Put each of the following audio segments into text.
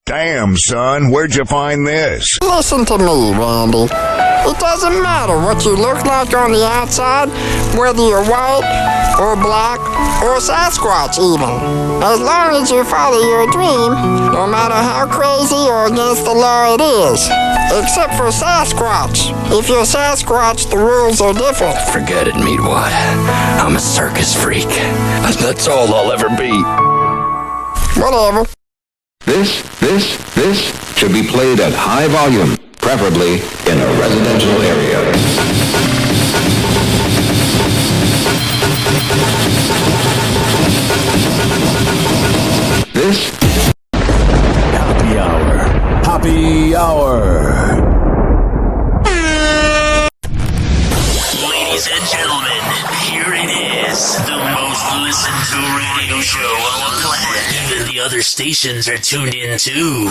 Damn, son, where'd you find this? Listen to me, Randy. It doesn't matter what you look like on the outside, whether you're white or black or Sasquatch even. As long as you follow your dream, no matter how crazy or against the law it is. Except for Sasquatch. If you're Sasquatch, the rules are different. Forget it, Meatwad. I'm a circus freak. That's all I'll ever be. Whatever. This should be played at high volume, preferably in a residential area. This Hoppe Hour. Hoppe Hour. Ladies and gentlemen, here it is, the most listened to radio show on the planet. Even the other stations are tuned in too.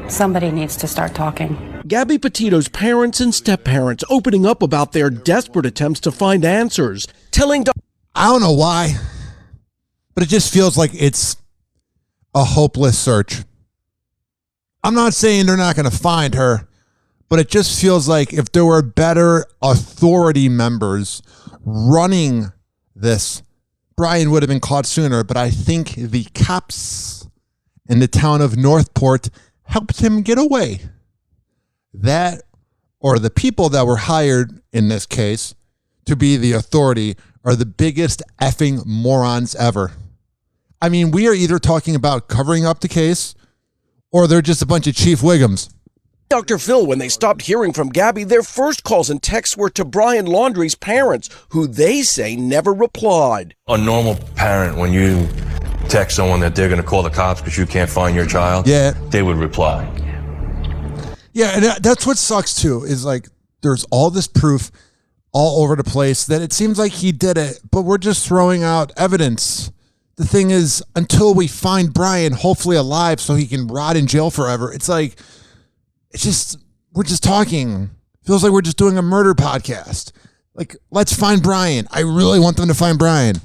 Somebody needs to start talking. Gabby Petito's parents and step-parents opening up about their desperate attempts to find answers, telling I don't know why, but it just feels like it's a hopeless search. I'm not saying they're not going to find her, but it just feels like if there were better authority members running this, Brian would have been caught sooner. But I think the cops in the town of Northport helped him get away. That, or the people that were hired in this case to be the authority, are the biggest effing morons ever. I mean, we are either talking about covering up the case or they're just a bunch of Chief Wiggums. Dr. Phil, when they stopped hearing from Gabby, their first calls and texts were to Brian Laundrie's parents, who they say never replied. A normal parent, when you text someone that they're going to call the cops because you can't find your child, they would reply. Yeah, and that's what sucks too, is like there's all this proof all over the place that it seems like he did it, but we're just throwing out evidence. The thing is, until we find Brian, hopefully alive, so he can rot in jail forever, it's like, we're just talking. Feels like we're just doing a murder podcast. Like, let's find Brian. I really want them to find Brian.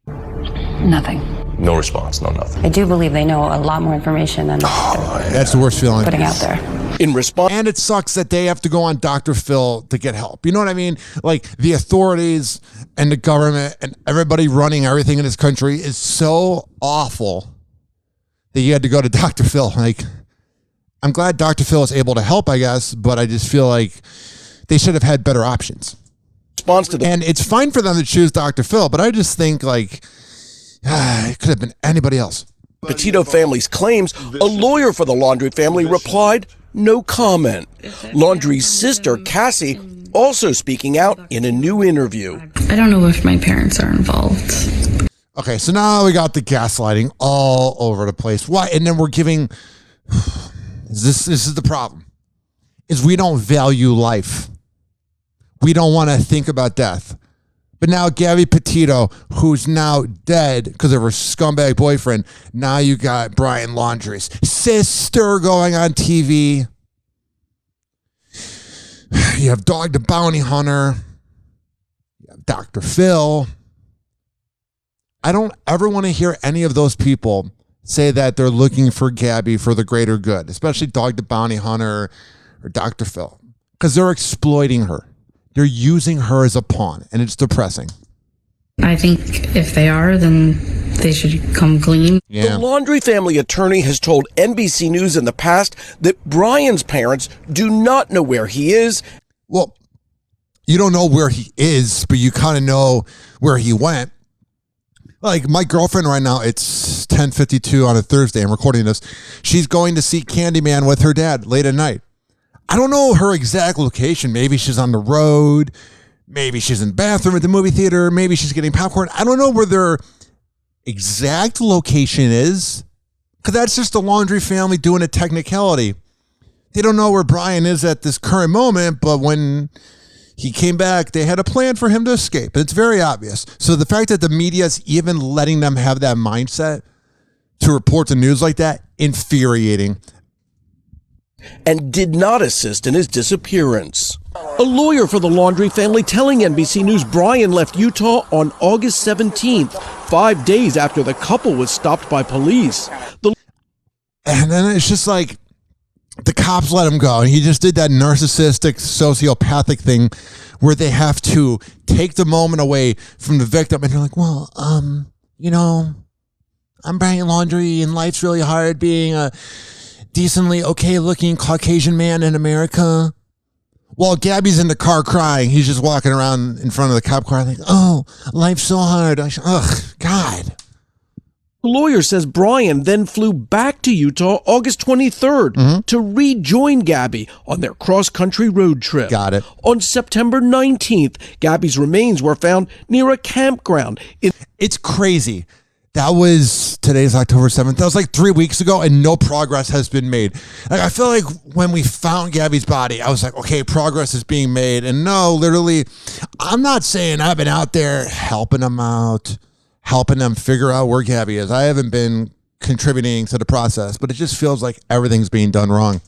Nothing. No response, no nothing. I do believe they know a lot more information than That's the worst feeling. putting out there. In response, and it sucks that they have to go on Dr. Phil to get help. You know what I mean? Like the authorities and the government and everybody running everything in this country is so awful that you had to go to Dr. Phil. Like, I'm glad Dr. Phil is able to help, I guess, but I just feel like they should have had better options. And it's fine for them to choose Dr. Phil, but I just think like it could have been anybody else. Petito family's claims, a lawyer for the Laundrie family replied, no comment. Laundrie's sister, Cassie, also speaking out in a new interview. I don't know if my parents are involved. Okay, so now we got the gaslighting all over the place. Why? And then we're giving... This is the problem, is we don't value life. We don't want to think about death. But now Gabby Petito, who's now dead because of her scumbag boyfriend, now you got Brian Laundrie's sister going on TV. You have Dog the Bounty Hunter. You have Dr. Phil. I don't ever want to hear any of those people say that they're looking for Gabby for the greater good, especially Dog the Bounty Hunter or Dr. Phil, because they're exploiting her. They're using her as a pawn, and it's depressing. I think if they are, then they should come clean. The Laundrie family attorney has told NBC News in the past that Brian's parents do not know where he is. Well, you don't know where he is, but you kind of know where he went. Like my girlfriend right now, it's 10:52 on a Thursday. I'm recording this. She's going to see Candyman with her dad late at night. I don't know her exact location. Maybe she's on the road. Maybe she's in the bathroom at the movie theater. Maybe she's getting popcorn. I don't know where they're exact location is, because that's just the Laundrie family doing a technicality. They don't know where Brian is at this current moment, but when he came back, they had a plan for him to escape. It's very obvious. So the fact that the media is even letting them have that mindset to report the news like that, infuriating. And did not assist in his disappearance. A lawyer for the Laundrie family telling NBC News Brian left Utah on August 17th, 5 days after the couple was stopped by police. And then it's just like, the cops let him go. And he just did that narcissistic, sociopathic thing where they have to take the moment away from the victim. And they're like, well, you know, I'm Brian Laundrie and life's really hard being a decently okay looking Caucasian man in America. While Gabby's in the car crying, he's just walking around in front of the cop car like, oh, life's so hard. Ugh, God. The lawyer says Brian then flew back to Utah August 23rd to rejoin Gabby on their cross-country road trip. Got it. On September 19th, Gabby's remains were found near a campground. It's crazy. Today's October 7th. That was like 3 weeks ago and no progress has been made. Like, I feel like when we found Gabby's body, I was like, okay, progress is being made. And no, literally, I'm not saying I've been out there helping them out, helping them figure out where Gabby is. I haven't been contributing to the process, but it just feels like everything's being done wrong.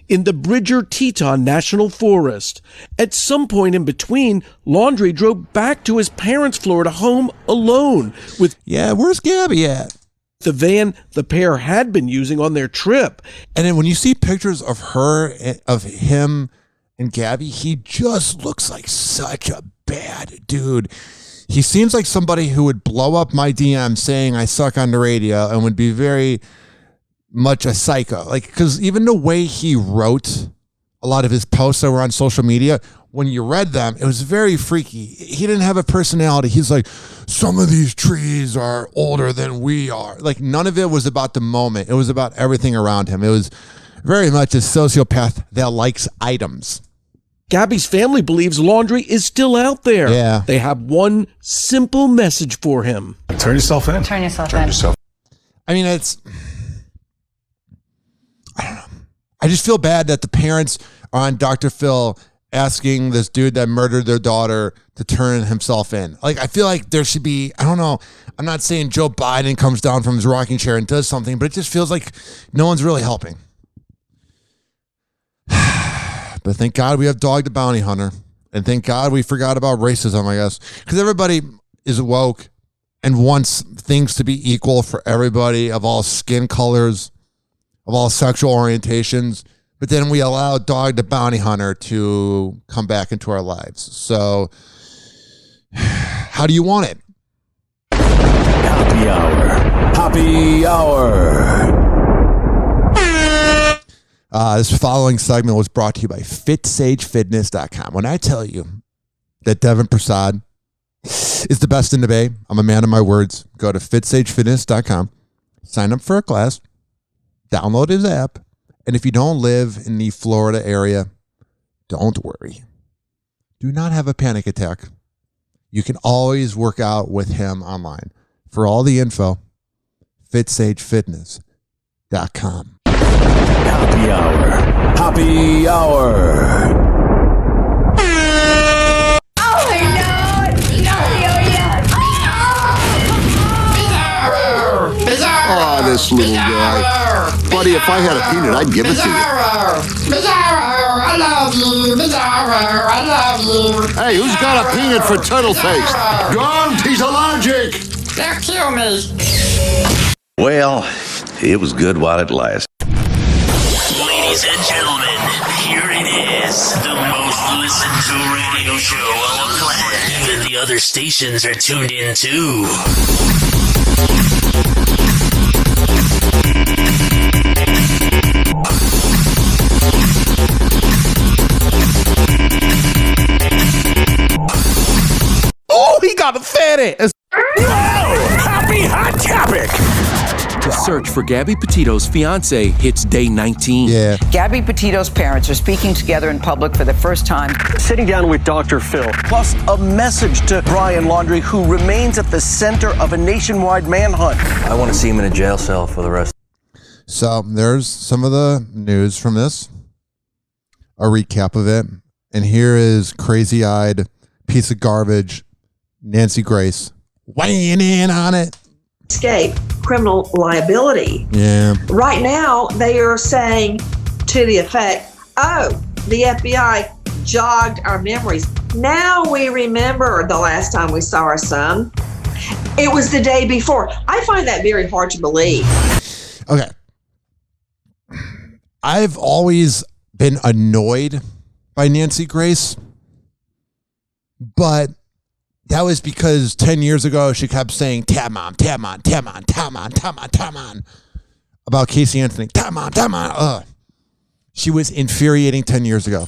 In the Bridger-Teton National Forest. At some point in between, Laundrie drove back to his parents' Florida home alone with... Yeah, where's Gabby at? The van the pair had been using on their trip. And then when you see pictures of him and Gabby, he just looks like such a bad dude. He seems like somebody who would blow up my DM saying I suck on the radio and would be very much a psycho. Like, because even the way he wrote a lot of his posts that were on social media, when you read them, it was very freaky. He didn't have a personality. He's like, some of these trees are older than we are. Like, none of it was about the moment. It was about everything around him. It was very much a sociopath that likes items. Gabby's family believes Laundrie is still out there. Yeah. They have one simple message for him. Turn yourself in. Turn yourself in. I mean, I don't know. I just feel bad that the parents are on Dr. Phil asking this dude that murdered their daughter to turn himself in. Like, I feel like there should be, I don't know. I'm not saying Joe Biden comes down from his rocking chair and does something, but it just feels like no one's really helping. But thank God we have Dog the Bounty Hunter. And thank God we forgot about racism, I guess. Because everybody is woke and wants things to be equal for everybody of all skin colors, of all sexual orientations. But then we allow Dog the Bounty Hunter to come back into our lives. So how do you want it? Happy Hour. Happy Hour. This following segment was brought to you by FitSageFitness.com. When I tell you that Devin Prasad is the best in the Bay, I'm a man of my words. Go to FitSageFitness.com, sign up for a class, download his app, and if you don't live in the Florida area, don't worry. Do not have a panic attack. You can always work out with him online. For all the info, FitSageFitness.com. Happy Hour. Happy Hour. Oh, Oh, this little guy. Buddy, if I had a peanut, I'd give it to you. I love you. Bizarro, I love you. Hey, who's got a peanut for turtle face? Don't, he's allergic. They'll kill me. Well, it was good while it lasted. Ladies and gentlemen, here it is, the most listened to radio show on the planet. Even the other stations are tuned in too. Oh, he got a fatty. Whoa! Happy Hot Topic! to search for Gabby Petito's fiance hits day 19. Yeah. Gabby Petito's parents are speaking together in public for the first time. Sitting down with Dr. Phil. Plus, a message to Brian Laundrie, who remains at the center of a nationwide manhunt. I want to see him in a jail cell for the rest. So there's some of the news from this, a recap of it. And here is crazy-eyed piece of garbage, Nancy Grace, weighing in on it. Escape criminal liability. Yeah. Right now, they are saying to the effect, oh, the FBI jogged our memories. Now we remember the last time we saw our son. It was the day before. I find that very hard to believe. Okay. I've always been annoyed by Nancy Grace, but that was because 10 years ago she kept saying "Tam on, tam on, tam on, tam on, tam on, tam on" about Casey Anthony. Tam on, tam on. She was infuriating 10 years ago.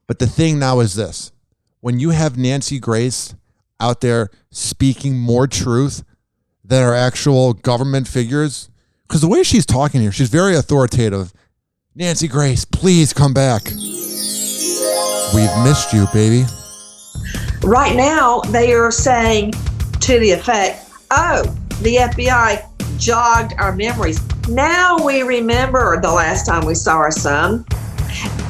But the thing now is this. When you have Nancy Grace out there speaking more truth than our actual government figures, because the way she's talking here, she's very authoritative. Nancy Grace, please come back. We've missed you, baby. Right now, they are saying to the effect, oh, the FBI jogged our memories. Now we remember the last time we saw our son.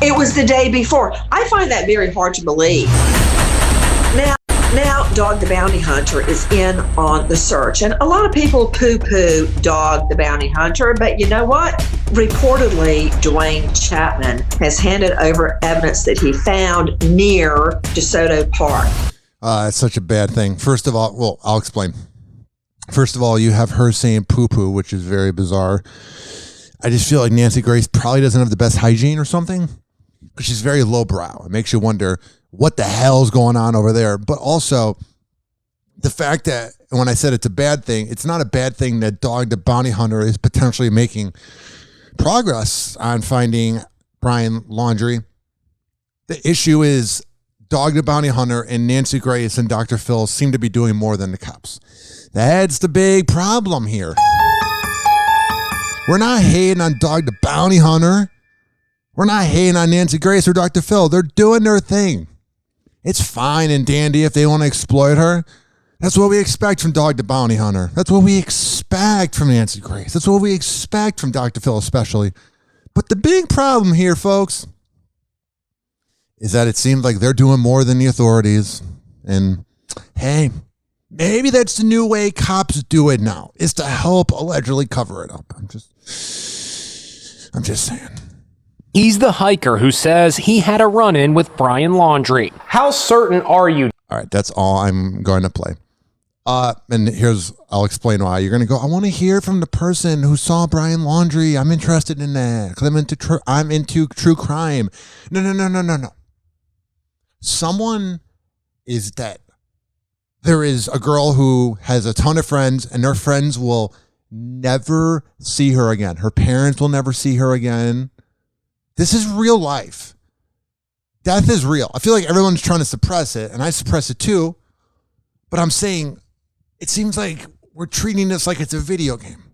It was the day before. I find that very hard to believe. Now, Dog the Bounty Hunter is in on the search. And a lot of people poo-poo Dog the Bounty Hunter, but you know what? Reportedly, Dwayne Chapman has handed over evidence that he found near DeSoto Park. It's such a bad thing. First of all, well, I'll explain. First of all, you have her saying poo-poo, which is very bizarre. I just feel like Nancy Grace probably doesn't have the best hygiene or something, because she's very lowbrow. It makes you wonder what the hell's going on over there. But also, the fact that when I said it's a bad thing, it's not a bad thing that Dog the Bounty Hunter is potentially making progress on finding Brian Laundrie. The issue is Dog the Bounty Hunter and Nancy Grace and Dr. Phil seem to be doing more than the cops. That's the big problem here. We're not hating on Dog the Bounty Hunter. We're not hating on Nancy Grace or Dr. Phil. They're doing their thing. It's fine and dandy if they want to exploit her. That's what we expect from Dog the Bounty Hunter. That's what we expect from Nancy Grace. That's what we expect from Dr. Phil especially. But the big problem here, folks, is that it seems like they're doing more than the authorities. And hey, maybe that's the new way cops do it now, is to help allegedly cover it up. I'm just saying. He's the hiker who says he had a run-in with Brian Laundrie. How certain are you? All right, that's all I'm going to play. And I'll explain why. You're going to go, I want to hear from the person who saw Brian Laundrie. I'm interested in that because I'm into true crime. No. Someone is dead. There is a girl who has a ton of friends, and her friends will never see her again. Her parents will never see her again. This is real life. Death is real. I feel like everyone's trying to suppress it, and I suppress it too. But I'm saying it seems like we're treating this like it's a video game.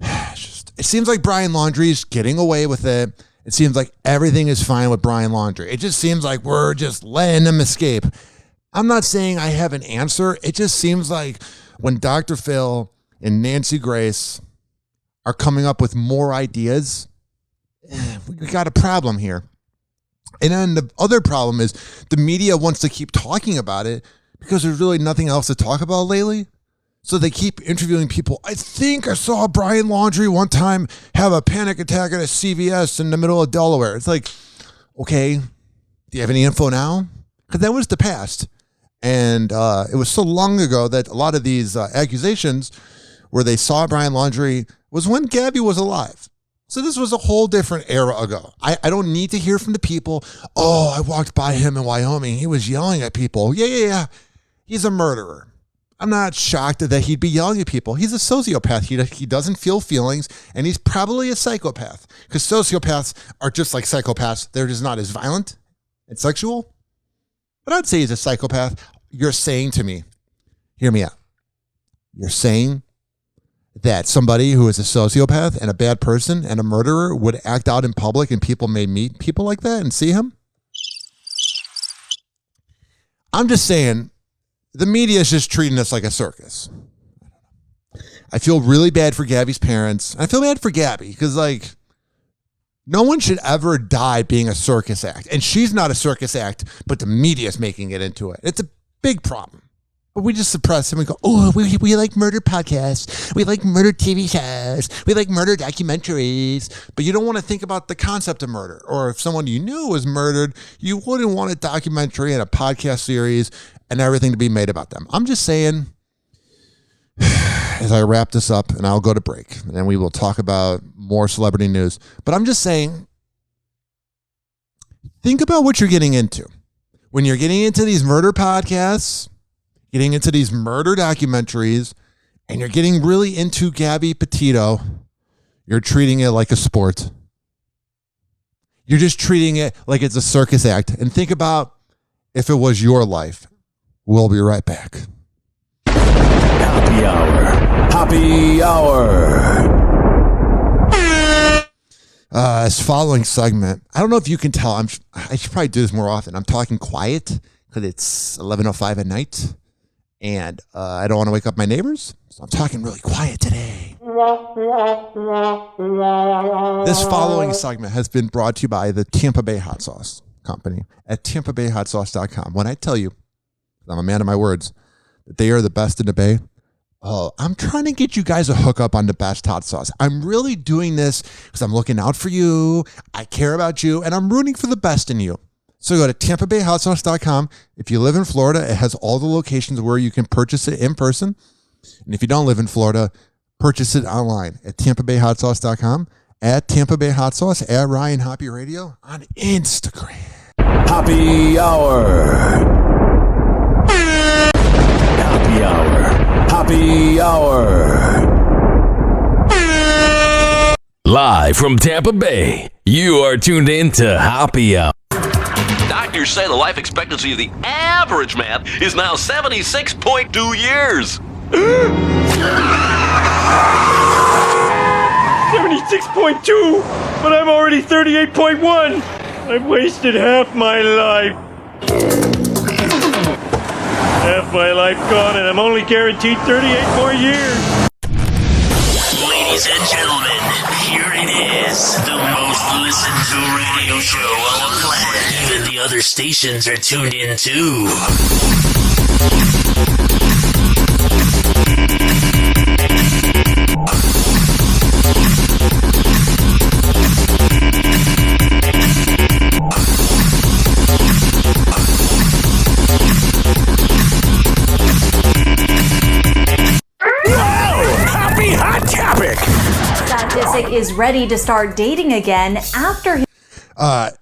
It seems like Brian Laundrie is getting away with it. It seems like everything is fine with Brian Laundrie. It just seems like we're just letting him escape. I'm not saying I have an answer. It just seems like when Dr. Phil and Nancy Grace are coming up with more ideas, we got a problem here. And then the other problem is the media wants to keep talking about it because there's really nothing else to talk about lately. So they keep interviewing people. I think I saw Brian Laundrie one time have a panic attack at a CVS in the middle of Delaware. It's like, okay, do you have any info now? Because that was the past. And it was so long ago that a lot of these accusations where they saw Brian Laundrie was when Gabby was alive. So this was a whole different era ago. I don't need to hear from the people. Oh, I walked by him in Wyoming. He was yelling at people. Yeah. He's a murderer. I'm not shocked that he'd be yelling at people. He's a sociopath. He doesn't feel feelings, and he's probably a psychopath. Because sociopaths are just like psychopaths. They're just not as violent and sexual. But I'd say he's a psychopath. You're saying to me, hear me out. You're saying that somebody who is a sociopath and a bad person and a murderer would act out in public and people may meet people like that and see him? I'm just saying, the media is just treating us like a circus. I feel really bad for Gabby's parents. I feel bad for Gabby because, like, no one should ever die being a circus act. And she's not a circus act, but the media is making it into it. It's a big problem. But we just suppress him and go, oh, we like murder podcasts. We like murder TV shows. We like murder documentaries. But you don't want to think about the concept of murder. Or if someone you knew was murdered, you wouldn't want a documentary and a podcast series and everything to be made about them. I'm just saying, as I wrap this up, and I'll go to break, and then we will talk about more celebrity news. But I'm just saying, think about what you're getting into. When you're getting into these murder podcasts, getting into these murder documentaries, and you're getting really into Gabby Petito, you're treating it like a sport. You're just treating it like it's a circus act. And think about if it was your life. We'll be right back. Happy Hour. Happy Hour. This following segment, I don't know if you can tell. I should probably do this more often. I'm talking quiet because it's 11:05 at night. And I don't want to wake up my neighbors, so I'm talking really quiet today. This following segment has been brought to you by the Tampa Bay Hot Sauce Company at TampaBayHotSauce.com. When I tell you, I'm a man of my words, that they are the best in the Bay, I'm trying to get you guys a hookup on the best hot sauce. I'm really doing this because I'm looking out for you, I care about you, and I'm rooting for the best in you. So go to TampaBayHotSauce.com. If you live in Florida, it has all the locations where you can purchase it in person. And if you don't live in Florida, purchase it online at TampaBayHotSauce.com, at Tampa Bay Hot Sauce, at Ryan Hoppe Radio on Instagram. Happy Hour. Happy Hour. Happy Hour. Live from Tampa Bay, you are tuned in to Hoppe Hour. Doctors say the life expectancy of the average man is now 76.2 years. 76.2, but I'm already 38.1. I've wasted half my life. Half my life gone, and I'm only guaranteed 38 more years. Ladies and gentlemen, here it is, the most listened to radio show on the planet. Even the other stations are tuned in too. Happy Hot Topic! Scott Disick is ready to start dating again after his...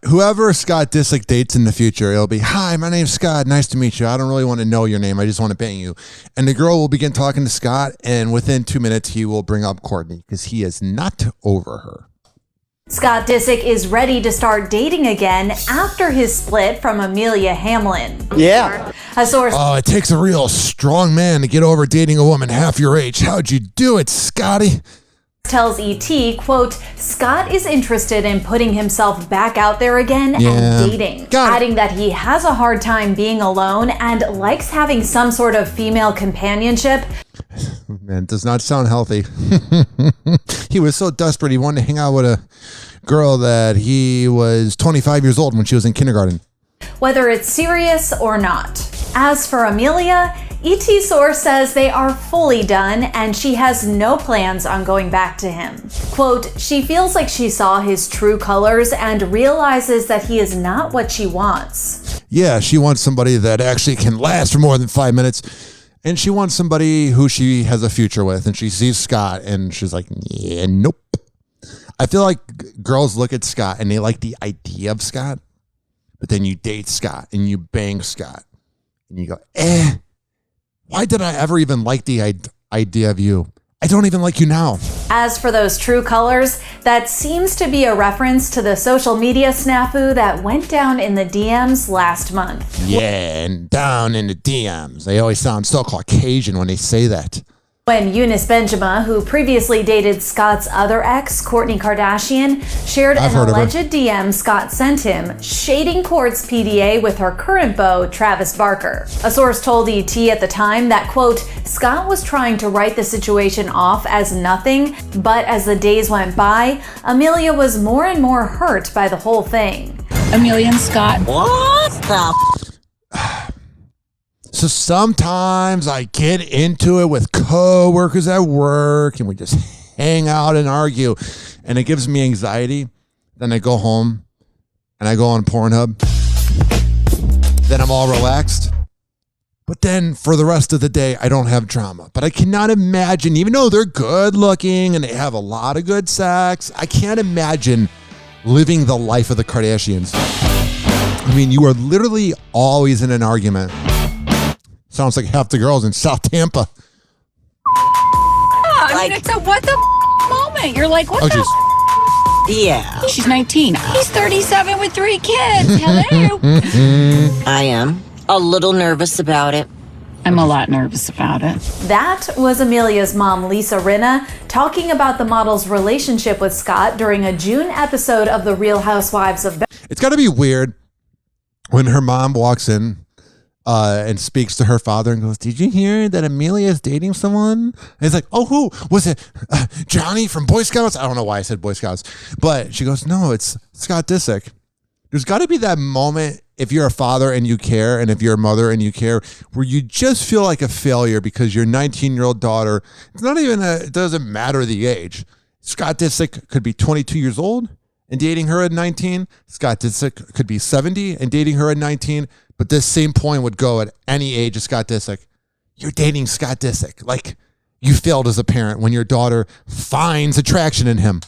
Whoever Scott Disick dates in the future, it'll be, hi, my name's Scott. Nice to meet you. I don't really want to know your name. I just want to bang you. And the girl will begin talking to Scott, and within 2 minutes, he will bring up Courtney because he is not over her. Scott Disick is ready to start dating again after his split from Amelia Hamlin. Yeah. A source... Oh, it takes a real strong man to get over dating a woman half your age. How'd you do it, Scotty? Tells ET, quote, Scott is interested in putting himself back out there again and dating, adding that he has a hard time being alone and likes having some sort of female companionship. Man, does not sound healthy. He was so desperate he wanted to hang out with a girl that he was 25 years old when she was in kindergarten. Whether it's serious or not. As for Amelia, ET source says they are fully done and she has no plans on going back to him. Quote, she feels like she saw his true colors and realizes that he is not what she wants. Yeah, she wants somebody that actually can last for more than 5 minutes. And she wants somebody who she has a future with. And she sees Scott and she's like, yeah, nope. I feel like girls look at Scott and they like the idea of Scott. But then you date Scott and you bang Scott. And you go, why did I ever even like the idea of you? I don't even like you now. As for those true colors, that seems to be a reference to the social media snafu that went down in the DMs last month. Yeah, and down in the DMs. They always sound so Caucasian when they say that. When Eunice Benjamin, who previously dated Scott's other ex, Kourtney Kardashian, shared an alleged DM Scott sent him, shading Kourt's PDA with her current beau, Travis Barker. A source told ET at the time that, quote, Scott was trying to write the situation off as nothing, but as the days went by, Amelia was more and more hurt by the whole thing. Amelia and Scott. What the So sometimes I get into it with coworkers at work and we just hang out and argue and it gives me anxiety. Then I go home and I go on Pornhub. Then I'm all relaxed. But then for the rest of the day, I don't have drama. But I cannot imagine, even though they're good looking and they have a lot of good sex, I can't imagine living the life of the Kardashians. I mean, you are literally always in an argument. Sounds like half the girls in South Tampa. I mean, it's a what the moment. You're like, what the Yeah. She's 19. He's 37 with 3 kids. Hello. I am a little nervous about it. I'm a lot nervous about it. That was Amelia's mom, Lisa Rinna, talking about the model's relationship with Scott during a June episode of The Real Housewives of Beverly. It's got to be weird when her mom walks in and speaks to her father and goes, did you hear that Amelia is dating someone? And he's like, oh, who? Was it Johnny from Boy Scouts? I don't know why I said Boy Scouts. But she goes, no, it's Scott Disick. There's got to be that moment if you're a father and you care and if you're a mother and you care where you just feel like a failure because your 19-year-old daughter, it doesn't matter the age. Scott Disick could be 22 years old and dating her at 19. Scott Disick could be 70 and dating her at 19. But this same point would go at any age of Scott Disick. You're dating Scott Disick. Like, you failed as a parent when your daughter finds attraction in him.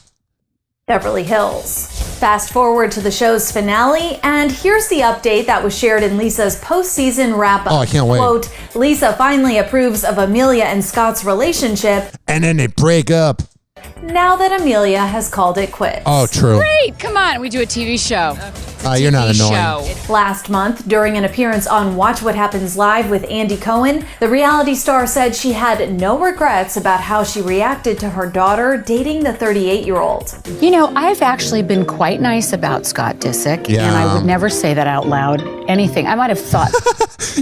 Beverly Hills. Fast forward to the show's finale, and here's the update that was shared in Lisa's postseason wrap-up. Oh, I can't wait. Quote, Lisa finally approves of Amelia and Scott's relationship. And then they break up. Now that Amelia has called it quits. Oh, true. Great. Come on. We do a TV show. You're not annoying. Last month, during an appearance on Watch What Happens Live with Andy Cohen, the reality star said she had no regrets about how she reacted to her daughter dating the 38-year-old. You know, I've actually been quite nice about Scott Disick, and I would never say that out loud. Anything. I might have thought.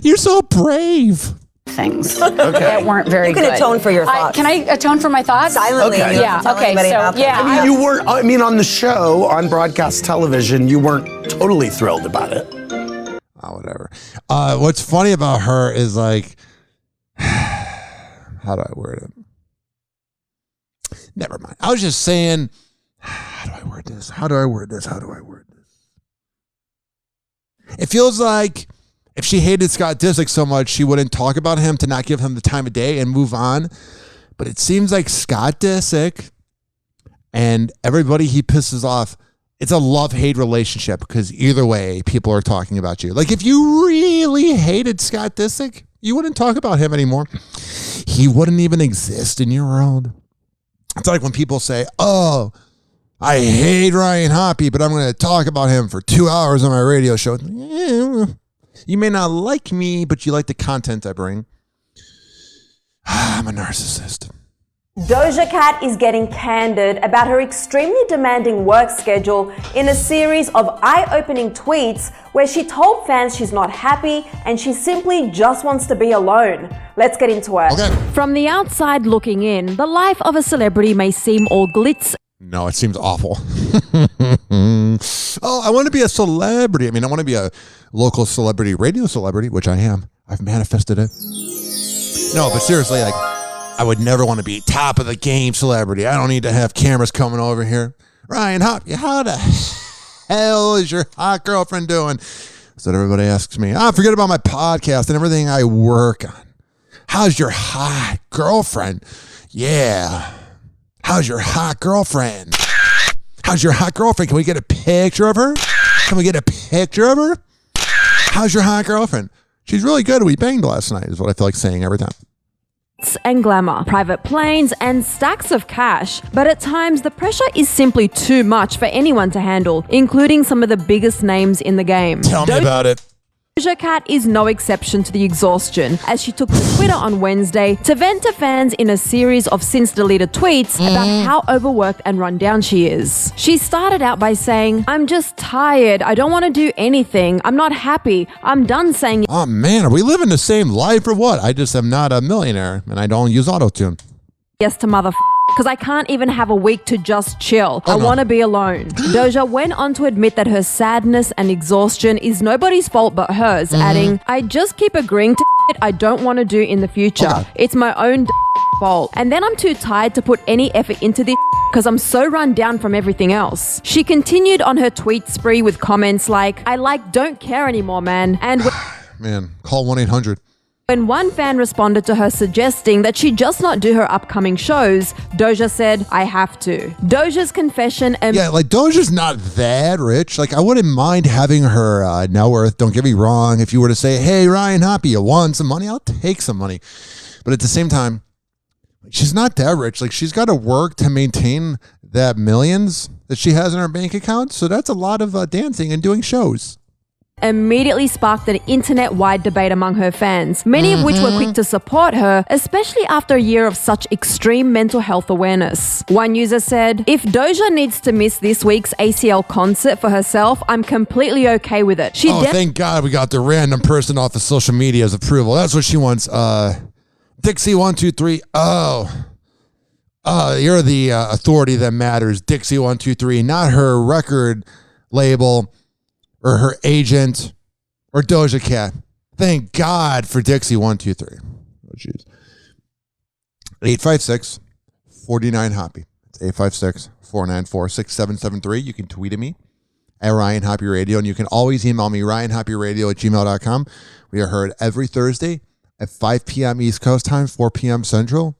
You're so brave. Things that weren't very good. You can atone for your thoughts. Can I atone for my thoughts? Silently. Okay. Yeah. Okay. So, yeah. I mean, you weren't, on the show, on broadcast television, you weren't totally thrilled about it. Oh, whatever. What's funny about her is like, how do I word it? Never mind. I was just saying, how do I word this? It feels like if she hated Scott Disick so much, she wouldn't talk about him to not give him the time of day and move on. But it seems like Scott Disick and everybody he pisses off, it's a love-hate relationship because either way, people are talking about you. Like if you really hated Scott Disick, you wouldn't talk about him anymore. He wouldn't even exist in your world. It's like when people say, oh, I hate Ryan Hoppe, but I'm going to talk about him for 2 hours on my radio show. You may not like me, but you like the content I bring. I'm a narcissist. Doja Cat is getting candid about her extremely demanding work schedule in a series of eye-opening tweets where she told fans she's not happy and she simply just wants to be alone. Let's get into it. Okay. From the outside looking in, the life of a celebrity may seem all glitz. No, it seems awful. Oh, I want to be a celebrity. I mean, I want to be a local celebrity, radio celebrity, which I am. I've manifested it. No, but seriously, like, I would never want to be top of the game celebrity. I don't need to have cameras coming over here. Ryan Hoppe, how the hell is your hot girlfriend doing? So everybody asks me. Forget about my podcast and everything I work on. How's your hot girlfriend? Yeah. How's your hot girlfriend? How's your hot girlfriend? Can we get a picture of her? How's your hot girlfriend? She's really good. We banged last night is what I feel like saying every time. And glamour, private planes, and stacks of cash. But at times, the pressure is simply too much for anyone to handle, including some of the biggest names in the game. Tell me about it. Doja Cat is no exception to the exhaustion, as she took to Twitter on Wednesday to vent to fans in a series of since-deleted tweets about how overworked and run down she is. She started out by saying, "I'm just tired. I don't want to do anything. I'm not happy. I'm done saying..." Oh man, are we living the same life or what? I just am not a millionaire and I don't use autotune. Yes to because I can't even have a week to just chill. I want to be alone. Doja went on to admit that her sadness and exhaustion is nobody's fault but hers, adding, "I just keep agreeing to I don't want to do in the future. It's my own fault. And then I'm too tired to put any effort into this because I'm so run down from everything else." She continued on her tweet spree with comments like, "I don't care anymore, man." And man, call 1-800. When one fan responded to her suggesting that she just not do her upcoming shows, Doja said, "I have to." Doja's confession yeah, like Doja's not that rich. Like I wouldn't mind having her net worth. Don't get me wrong. If you were to say, "Hey, Ryan Hoppe, you want some money?" I'll take some money. But at the same time, she's not that rich. Like she's got to work to maintain that millions that she has in her bank account. So that's a lot of dancing and doing shows. Immediately sparked an internet-wide debate among her fans, many of which were quick to support her, especially after a year of such extreme mental health awareness. One user said, "If Doja needs to miss this week's ACL concert for herself, I'm completely okay with it." Thank God we got the random person off of social media's approval. That's what she wants. Dixie123. You're the authority that matters. Dixie123, not her record label or her agent or Doja Cat. Thank God for Dixie123. Oh, jeez. 856-49-HOPPE. It's 856-494-6773. You can tweet at me at Ryan Hoppe Radio, and you can always email me, ryanhopperadio@gmail.com. We are heard every Thursday at 5 p.m. East Coast time, 4 p.m. Central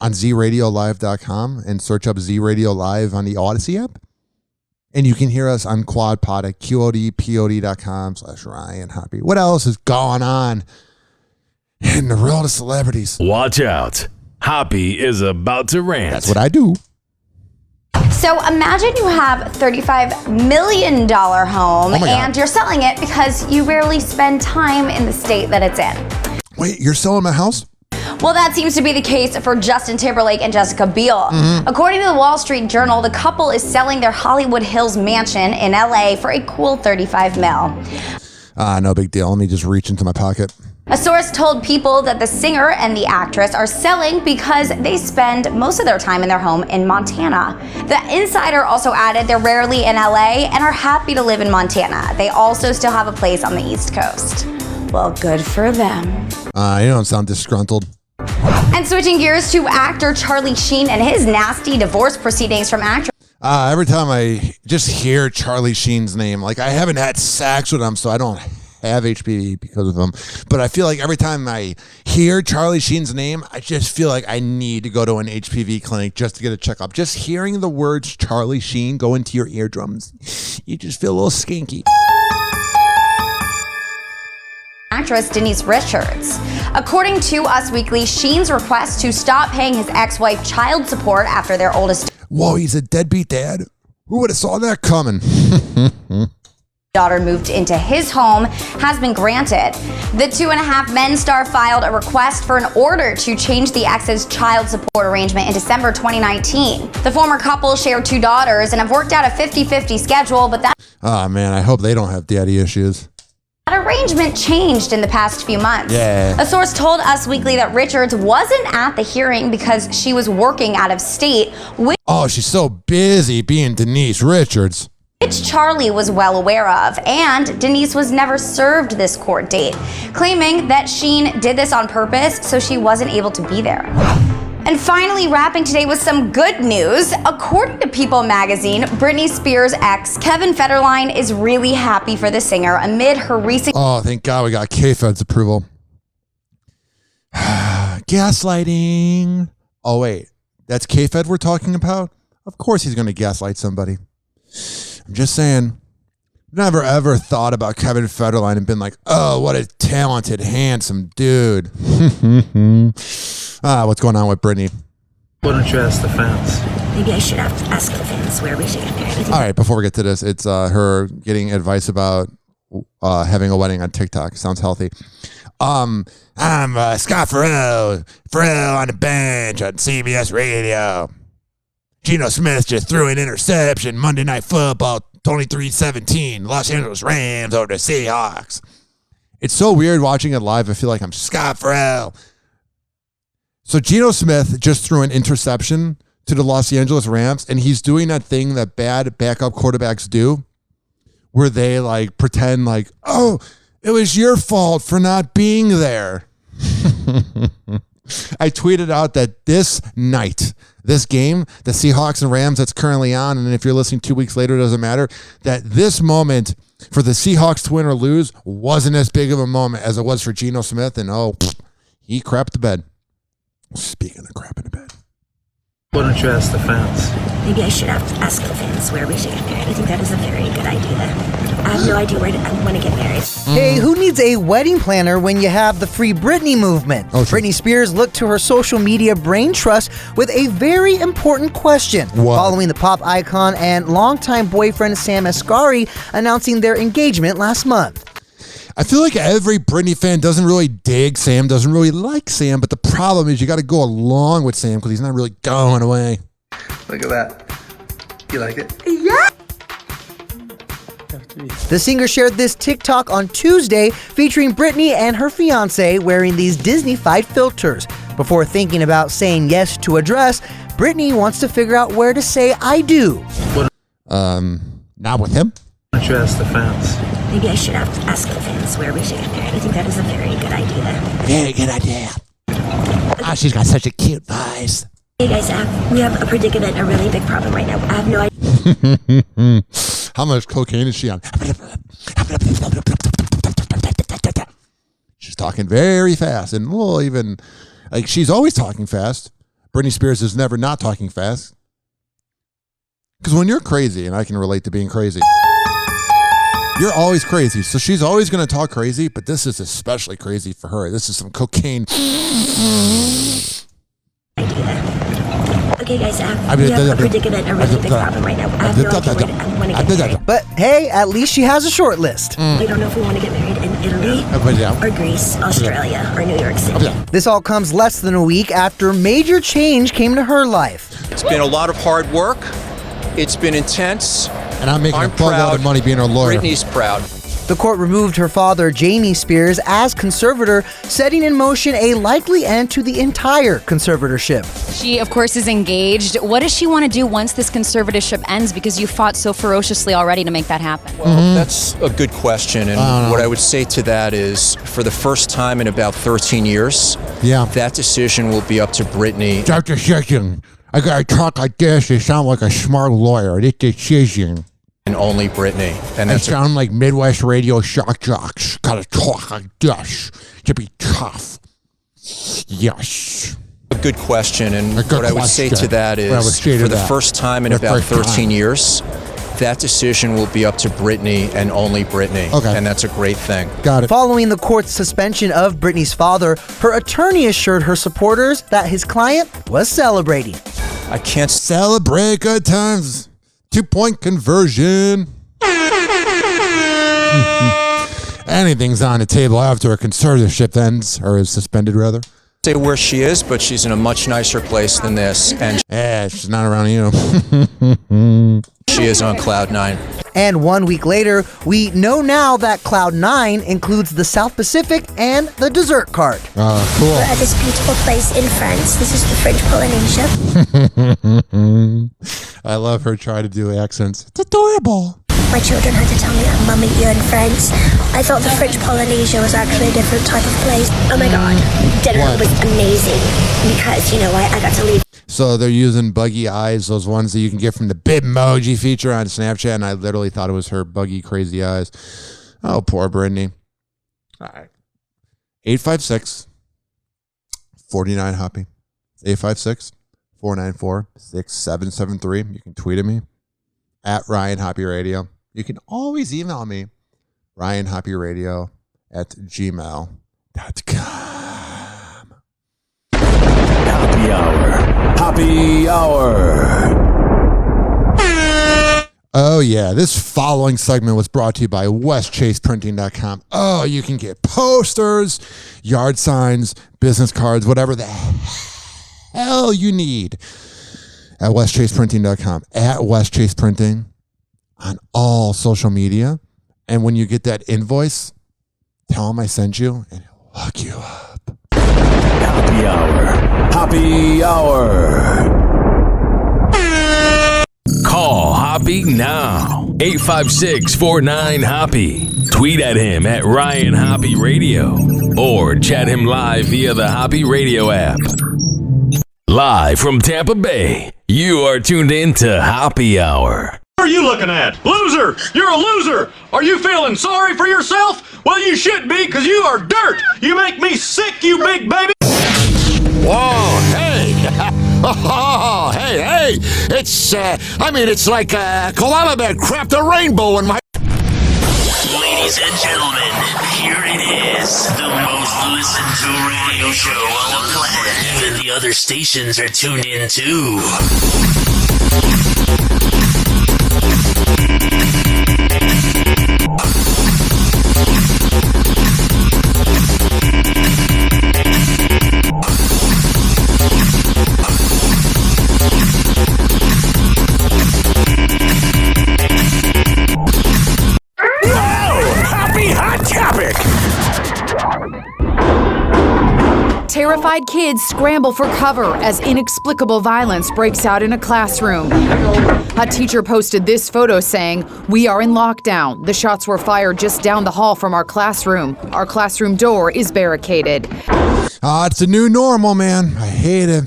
on zradiolive.com, and search up Z Radio Live on the Odyssey app. And you can hear us on QuadPod at QODPOD.com/Ryan Hoppe. What else is going on in the world of celebrities? Watch out. Hoppe is about to rant. That's what I do. So imagine you have a $35 million home and you're selling it because you rarely spend time in the state that it's in. Wait, you're selling my house? Well, that seems to be the case for Justin Timberlake and Jessica Biel. According to the Wall Street Journal, the couple is selling their Hollywood Hills mansion in LA for a cool $35 million. No big deal. Let me just reach into my pocket. A source told People that the singer and the actress are selling because they spend most of their time in their home in Montana. The insider also added they're rarely in LA and are happy to live in Montana. They also still have a place on the East Coast. Well, good for them. You don't sound disgruntled. And switching gears to actor Charlie Sheen and his nasty divorce proceedings from actress. Every time I just hear Charlie Sheen's name, like I haven't had sex with him, so I don't have HPV because of him. But I feel like every time I hear Charlie Sheen's name, I just feel like I need to go to an HPV clinic just to get a checkup. Just hearing the words Charlie Sheen go into your eardrums, you just feel a little skanky. Actress Denise Richards. According to Us Weekly, Sheen's request to stop paying his ex-wife child support after their oldest Whoa, he's a deadbeat dad? Who would have saw that coming? daughter moved into his home has been granted. The 2.5 Men star filed a request for an order to change the ex's child support arrangement in December 2019. The former couple share 2 daughters and have worked out a 50-50 schedule, but that man, I hope they don't have daddy issues. That arrangement changed in the past few months. Yeah. A source told Us Weekly that Richards wasn't at the hearing because she was working out of state, Oh, she's so busy being Denise Richards. which Charlie was well aware of, and Denise was never served this court date, claiming that Sheen did this on purpose so she wasn't able to be there. And finally, wrapping today with some good news. According to People magazine, Britney Spears' ex, Kevin Federline, is really happy for the singer amid her recent... Oh, thank God we got K-Fed's approval. Gaslighting. Oh, wait. That's K-Fed we're talking about? Of course he's going to gaslight somebody. I'm just saying. Never ever thought about Kevin Federline and been like, oh, what a talented, handsome dude. What's going on with Britney? Why don't you ask the fans? Maybe I should have to ask the fans where we should get married. All right, before we get to this, it's her getting advice about having a wedding on TikTok. Sounds healthy. I'm Scott Farrell on the bench on CBS Radio. Geno Smith just threw an interception. Monday Night Football, 23-17. Los Angeles Rams over the Seahawks. It's so weird watching it live. I feel like I'm Scott Farrell. So Geno Smith just threw an interception to the Los Angeles Rams, and he's doing that thing that bad backup quarterbacks do, where they like pretend like, oh, it was your fault for not being there. I tweeted out that this night, this game, the Seahawks and Rams that's currently on, and if you're listening 2 weeks later, it doesn't matter, that this moment for the Seahawks to win or lose wasn't as big of a moment as it was for Geno Smith, and he crapped the bed. Speaking of crap in the bed. Why don't you ask the fans? Maybe I should have asked the fans where we should get married. I think that is a very good idea. I have no idea where I want to get married. Hey, who needs a wedding planner when you have the Free Britney movement? Britney Spears looked to her social media brain trust with a very important question. What? Following the pop icon and longtime boyfriend Sam Asghari announcing their engagement last month. I feel like every Britney fan doesn't really dig Sam, doesn't really like Sam, but the problem is you got to go along with Sam because he's not really going away. Look at that. You like it? Yeah. The singer shared this TikTok on Tuesday featuring Britney and her fiance wearing these Disney-fied filters. Before thinking about saying yes to a dress, Britney wants to figure out where to say I do. Not with him. Why don't you ask the fans? Maybe I should have asked the fans where we should get married. I think that is a very good idea. Very good idea. Oh, she's got such a cute voice. Hey guys, we have a predicament, a really big problem right now. I have no idea. How much cocaine is she on? She's talking very fast, and well, even like she's always talking fast. Britney Spears is never not talking fast. Because when you're crazy, and I can relate to being crazy, you're always crazy. So she's always going to talk crazy, but this is especially crazy for her. This is some cocaine. Okay, guys, we have a predicament, a really big problem right now. I have no idea where I want to get married. But hey, at least she has a short list. We don't know if we want to get married in Italy or Greece, Australia, or New York City. This all comes less than a week after major change came to her life. It's been a lot of hard work. It's been intense. And I'm making a buttload of money being her lawyer. Britney's proud. The court removed her father, Jamie Spears, as conservator, setting in motion a likely end to the entire conservatorship. She, of course, is engaged. What does she want to do once this conservatorship ends? Because you fought so ferociously already to make that happen. Well, that's a good question. And what I would say to that is, for the first time in about 13 years, that decision will be up to Britney. That decision. I gotta talk like this. You sound like a smart lawyer. This decision. And only Britney. And I that's sound like Midwest radio shock jocks. Gotta talk like this to be tough. Yes. a good question. And what I would say to that is, for the first time in about 13 years, that decision will be up to Britney and only Britney. Okay. And that's a great thing. Got it. Following the court's suspension of Britney's father, her attorney assured her supporters that his client was celebrating. I can't celebrate good times. 2-point conversion. Anything's on the table after a conservatorship ends, or is suspended rather. Say where she is, but she's in a much nicer place than this. And she's not around you. She is on Cloud 9. And 1 week later, we know now that Cloud 9 includes the South Pacific and the dessert cart. Cool. We're at this beautiful place in France. This is the French Polynesia. I love her trying to do accents. It's adorable. My children had to tell me I'm Mummy, you're in France. I thought the French Polynesia was actually a different type of place. Oh my god, dinner was amazing because, you know, I got to leave. So they're using buggy eyes, those ones that you can get from the Bitmoji feature on Snapchat, and I literally thought it was her buggy, crazy eyes. Oh, poor Brittany. All right. 856-49-HOPPY. 856-494-6773. You can tweet at me at Ryan Hoppe Radio. You can always email me, ryanhoppyradio@gmail.com. Hoppe Hour. Hoppe Hour. Oh, yeah. This following segment was brought to you by westchaseprinting.com. Oh, you can get posters, yard signs, business cards, whatever the hell you need at westchaseprinting.com, at westchaseprinting on all social media. And when you get that invoice, tell them I sent you and it'll hook you up. Happy Hour. Happy Hour. Call Hoppy now. 856-49-HOPPY. Tweet at him at Ryan Hoppy Radio. Or chat him live via the Hoppy Radio app. Live from Tampa Bay, you are tuned in to Hoppy Hour. What are you looking at? Loser! You're a loser! Are you feeling sorry for yourself? Well, you should be, because you are dirt! You make me sick, you big baby! Whoa, hey! Oh, hey! It's, it's like a koala bear crapped a rainbow in my... Ladies and gentlemen, here it is. The most listened to radio show on the planet. Even the other stations are tuned in too. Terrified kids scramble for cover as inexplicable violence breaks out in a classroom. A teacher posted this photo saying, "We are in lockdown. The shots were fired just down the hall from our classroom. Our classroom door is barricaded." It's a new normal, man. I hate it.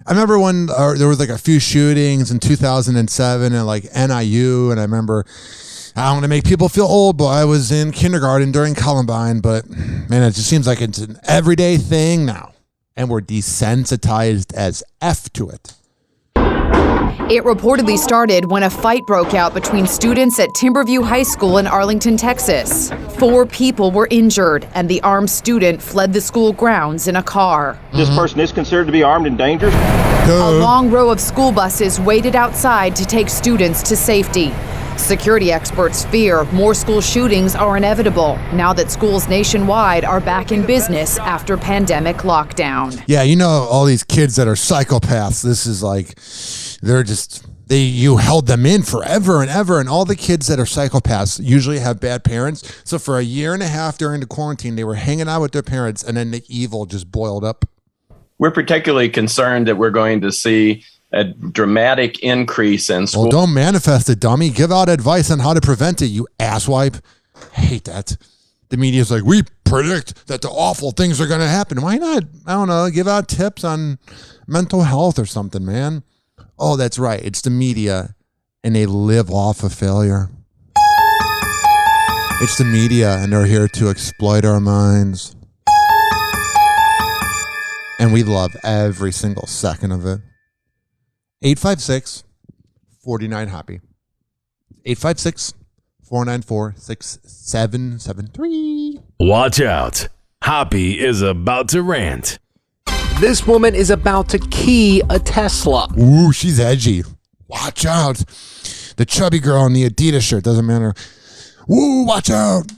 I remember when there was like a few shootings in 2007 at like NIU, and I remember, I don't want to make people feel old, but I was in kindergarten during Columbine, but man, it just seems like it's an everyday thing now, and we're desensitized as F to it. It reportedly started when a fight broke out between students at Timberview High School in Arlington, Texas. 4 people were injured, and the armed student fled the school grounds in a car. This person is considered to be armed and dangerous. A long row of school buses waited outside to take students to safety. Security experts fear more school shootings are inevitable now that schools nationwide are back in business after pandemic lockdown. Yeah, you know, all these kids that are psychopaths, this is like, you held them in forever and ever, and all the kids that are psychopaths usually have bad parents. So for a year and a half during the quarantine, they were hanging out with their parents, and then the evil just boiled up. We're particularly concerned that we're going to see a dramatic increase in school. Well, don't manifest it, dummy. Give out advice on how to prevent it, you asswipe. I hate that. The media's like, we predict that the awful things are going to happen. Why not, I don't know, give out tips on mental health or something, man? Oh, that's right. It's the media, and they live off of failure. It's the media, and they're here to exploit our minds. And we love every single second of it. 856-49-HOPPY. 856-494-6773. Watch out. Hoppy is about to rant. This woman is about to key a Tesla. Ooh, she's edgy. Watch out. The chubby girl in the Adidas shirt, doesn't matter. Ooh, watch out.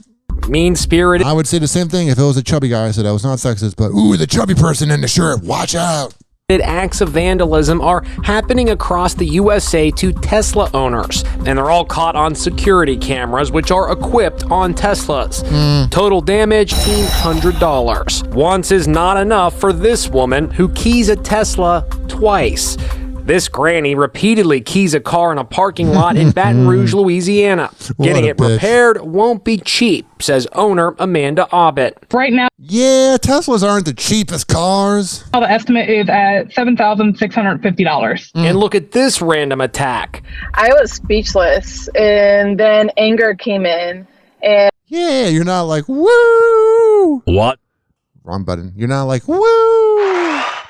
Mean-spirited. I would say the same thing if it was a chubby guy. I said I was not sexist, but ooh, the chubby person in the shirt, watch out. Acts of vandalism are happening across the USA to Tesla owners, and they're all caught on security cameras, which are equipped on Teslas. Total damage, $1,500. Once is not enough for this woman who keys a Tesla twice. This granny repeatedly keys a car in a parking lot in Baton Rouge, Louisiana. Getting it repaired won't be cheap, says owner Amanda Abbott. Right now, yeah, Teslas aren't the cheapest cars. the estimate is at $7,650. And look at this random attack. I was speechless, and then anger came in, and yeah, you're not like, woo. What? Wrong button. You're not like, woo.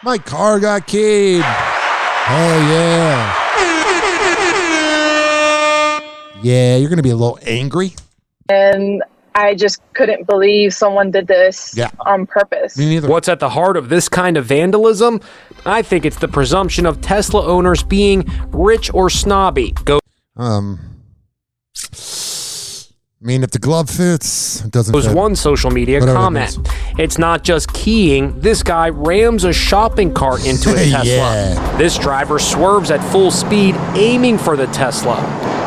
My car got keyed. Oh, yeah. Yeah, you're going to be a little angry. And I just couldn't believe someone did this on purpose. Me neither. What's at the heart of this kind of vandalism? I think it's the presumption of Tesla owners being rich or snobby. I mean, if the glove fits, it doesn't There was fit. one social media Whatever that comment. means. It's not just keying. This guy rams a shopping cart into a Tesla. Yeah. This driver swerves at full speed, aiming for the Tesla.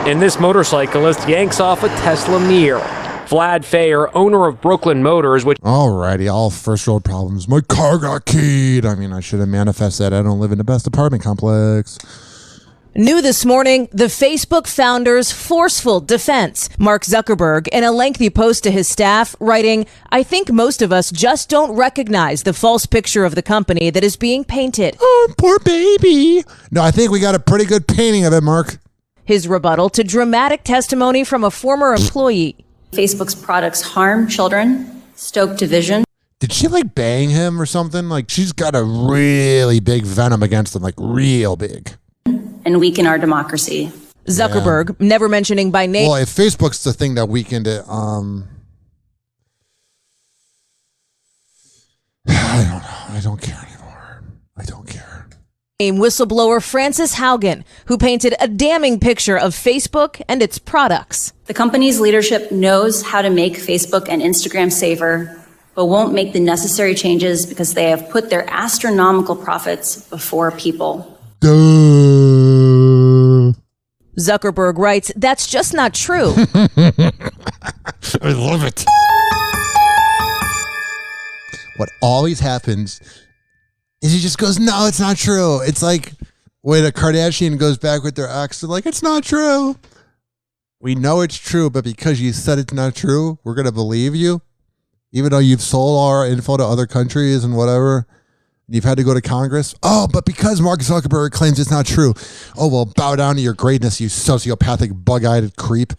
And this motorcyclist yanks off a Tesla mirror. Vlad Fayer, owner of Brooklyn Motors, which... Alrighty, all first world problems. My car got keyed. I mean, I should have manifested. I don't live in the best apartment complex. New this morning, the Facebook founder's forceful defense. Mark Zuckerberg, in a lengthy post to his staff, writing, I think most of us just don't recognize the false picture of the company that is being painted. Oh, poor baby. No, I think we got a pretty good painting of it, Mark. His rebuttal to dramatic testimony from a former employee. Facebook's products harm children, stoke division. Did she like bang him or something? Like she's got a really big venom against him, like real big. And weaken our democracy. Zuckerberg, never mentioning by name. Well, if Facebook's the thing that weakened it, I don't know. I don't care anymore. I don't care. Whistleblower Frances Haugen, who painted a damning picture of Facebook and its products. The company's leadership knows how to make Facebook and Instagram safer, but won't make the necessary changes because they have put their astronomical profits before people. Duh. Zuckerberg writes, that's just not true. I love it. What always happens is he just goes, no, it's not true. It's like when a Kardashian goes back with their ex, they're like, it's not true. We know it's true, but because you said it's not true, we're going to believe you. Even though you've sold our info to other countries and whatever. You've had to go to Congress. Oh, but because Mark Zuckerberg claims it's not true. Oh, well, bow down to your greatness, you sociopathic, bug-eyed creep.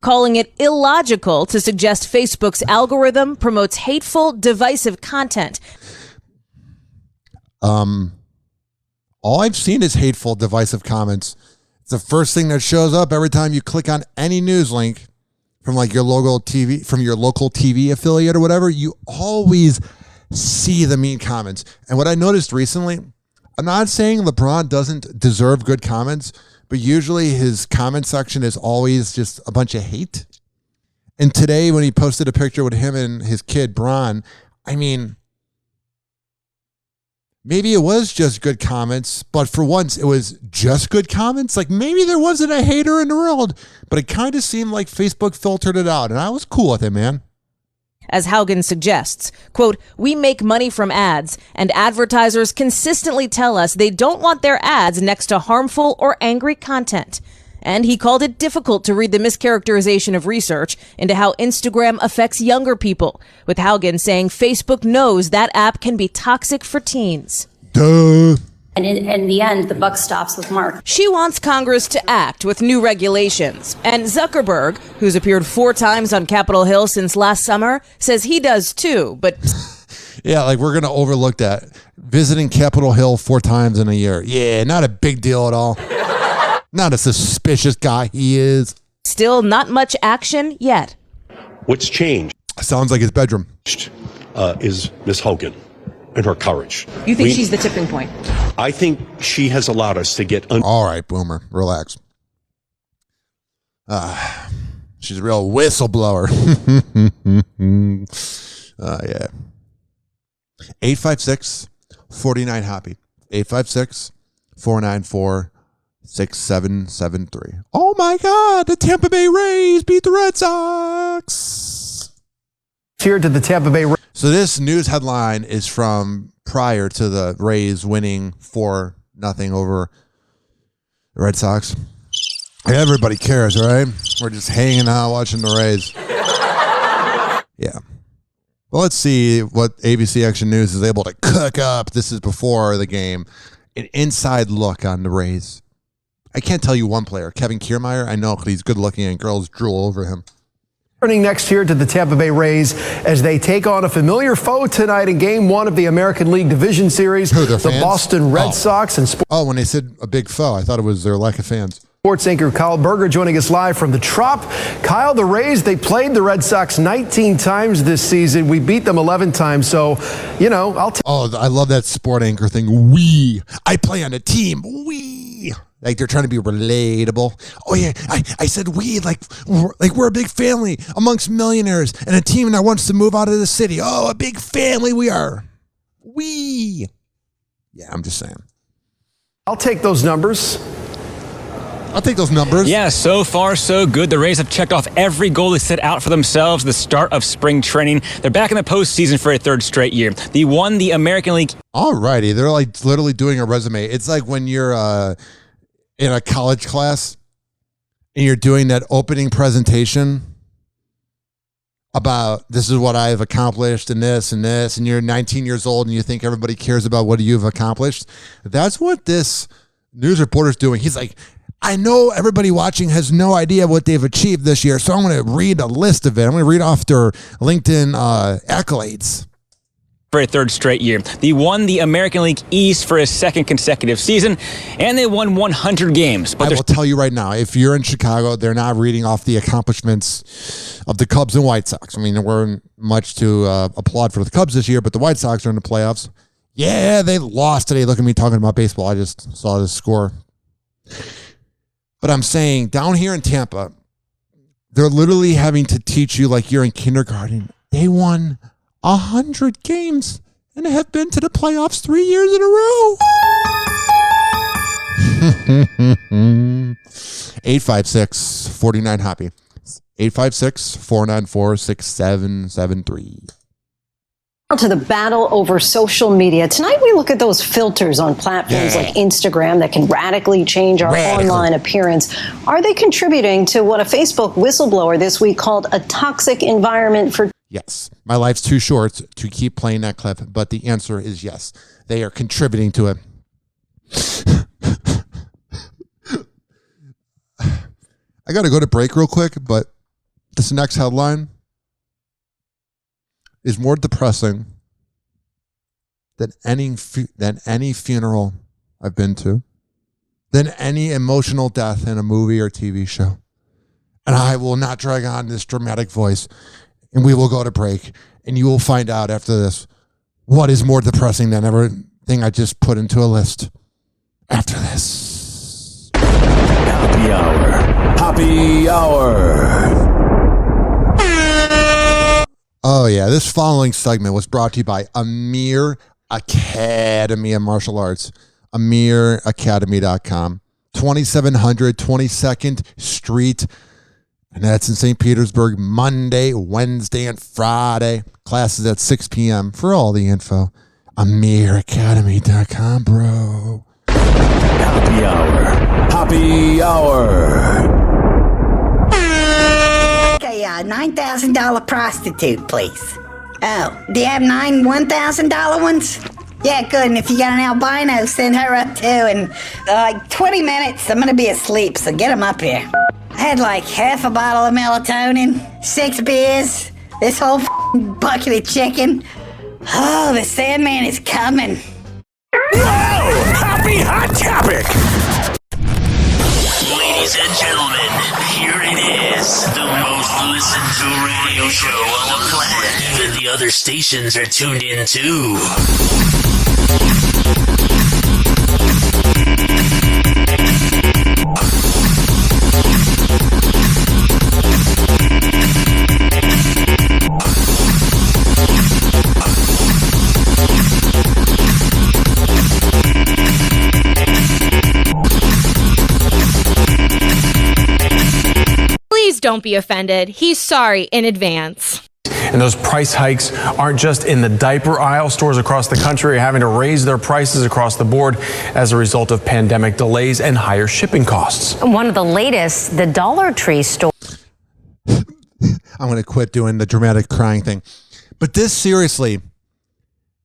Calling it illogical to suggest Facebook's algorithm promotes hateful, divisive content. All I've seen is hateful, divisive comments. It's the first thing that shows up every time you click on any news link from like your local TV affiliate or whatever. You always see the mean comments. And what I noticed recently, I'm not saying LeBron doesn't deserve good comments, but usually his comment section is always just a bunch of hate. And today when he posted a picture with him and his kid, Bron, I mean, maybe it was just good comments, but for once it was just good comments. Like maybe there wasn't a hater in the world, but it kind of seemed like Facebook filtered it out. And I was cool with it, man. As Haugen suggests, quote, we make money from ads, and advertisers consistently tell us they don't want their ads next to harmful or angry content. And he called it difficult to read the mischaracterization of research into how Instagram affects younger people, with Haugen saying Facebook knows that app can be toxic for teens. Duh. And in the end, the buck stops with Mark. She wants Congress to act with new regulations. And Zuckerberg, who's appeared 4 times on Capitol Hill since last summer, says he does too, but... Yeah, like we're going to overlook that. Visiting Capitol Hill 4 times in a year. Yeah, not a big deal at all. Not a suspicious guy he is. Still not much action yet. What's changed? Sounds like his bedroom. Is Miss Hogan and her courage. You think she's the tipping point? I think she has allowed us to get... All right, Boomer, relax. She's a real whistleblower. Yeah. 856-49-HOPPY. 856-494-6773. Oh my God, the Tampa Bay Rays beat the Red Sox. Here to the Tampa Bay Rays. So this news headline is from prior to the Rays winning 4-0 over the Red Sox. Everybody cares, right? We're just hanging out watching the Rays. Yeah. Well, let's see what ABC Action News is able to cook up. This is before the game. An inside look on the Rays. I can't tell you one player. Kevin Kiermaier, I know he's good looking and girls drool over him. Turning next here to the Tampa Bay Rays as they take on a familiar foe tonight in Game 1 of the American League Division Series. Who, their the fans? Boston Red Sox and when they said a big foe, I thought it was their lack of fans. Sports anchor Kyle Berger joining us live from the Trop. Kyle, the Rays, they played the Red Sox 19 times this season. We beat them 11 times. So, you know, I love that sport anchor thing. I play on a team. we. Like they're trying to be relatable. Oh yeah, I said we like we're a big family amongst millionaires and a team that wants to move out of the city. Oh, a big family we are. We. Yeah, I'm just saying. I'll take those numbers. Yeah, so far so good. The Rays have checked off every goal they set out for themselves at the start of spring training. They're back in the postseason for a third straight year. They won the American League. Alrighty, they're like literally doing a resume. It's like when you're in a college class and you're doing that opening presentation about this is what I've accomplished and this, and you're 19 years old and you think everybody cares about what you've accomplished. That's what this news reporter's doing. He's like, I know everybody watching has no idea what they've achieved this year, so I'm going to read a list of it. I'm going to read off their LinkedIn accolades. For a third straight year. They won the American League East for a second consecutive season, and they won 100 games. But I will tell you right now, if you're in Chicago, they're not reading off the accomplishments of the Cubs and White Sox. I mean, there weren't much to applaud for the Cubs this year, but the White Sox are in the playoffs. Yeah, they lost today. Look at me talking about baseball. I just saw the score. But I'm saying, down here in Tampa, they're literally having to teach you like you're in kindergarten. They won 100 games and have been to the playoffs 3 years in a row. 856-49-HOPPY. 856-494-6773. To the battle over social media. Tonight we look at those filters on platforms like Instagram that can radically change our online appearance. Are they contributing to what a Facebook whistleblower this week called a toxic environment for... Yes, my life's too short to keep playing that clip, but the answer is yes. They are contributing to it. I got to go to break real quick, but this next headline is more depressing than any funeral I've been to, than any emotional death in a movie or TV show. And I will not drag on this dramatic voice, and we will go to break, and you will find out after this what is more depressing than everything I just put into a list. After this. Hoppe Hour. Hoppe Hour. Oh, yeah. This following segment was brought to you by Amir Academy of Martial Arts. AmirAcademy.com. 2700 22nd Street. And that's in St. Petersburg, Monday, Wednesday, and Friday. Classes at 6 p.m. For all the info, AmirAcademy.com, bro. Hoppe Hour. Hoppe Hour. $9,000 prostitute, please. Oh, do you have 9 $1,000 ones? Yeah, good. And if you got an albino, send her up too. And like 20 minutes, I'm gonna be asleep, so get them up here. I had like half a bottle of melatonin, 6 beers, this whole bucket of chicken. Oh, the Sandman is coming. Whoa! Happy Hot Topic! Ladies and gentlemen, here it is. The most listened to radio show on the planet. Even the other stations are tuned in too. Please don't be offended. He's sorry in advance. And those price hikes aren't just in the diaper aisle. Stores across the country are having to raise their prices across the board as a result of pandemic delays and higher shipping costs. One of the latest, the Dollar Tree store. I'm going to quit doing the dramatic crying thing. But this seriously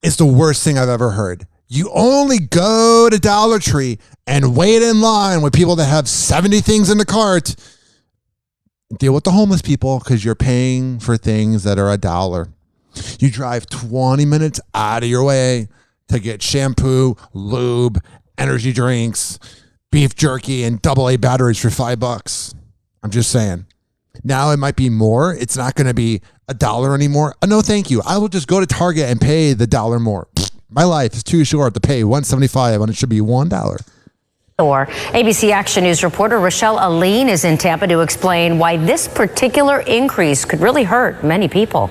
is the worst thing I've ever heard. You only go to Dollar Tree and wait in line with people that have 70 things in the cart. Deal with the homeless people because you're paying for things that are $1. You drive 20 minutes out of your way to get shampoo, lube, energy drinks, beef jerky, and AA batteries for $5. I'm just saying. Now it might be more. It's not going to be $1 anymore. No, thank you. I will just go to Target and pay the $1 more. My life is too short to pay $1.75 when it should be $1. Or ABC Action News reporter Rochelle Aline is in Tampa to explain why this particular increase could really hurt many people.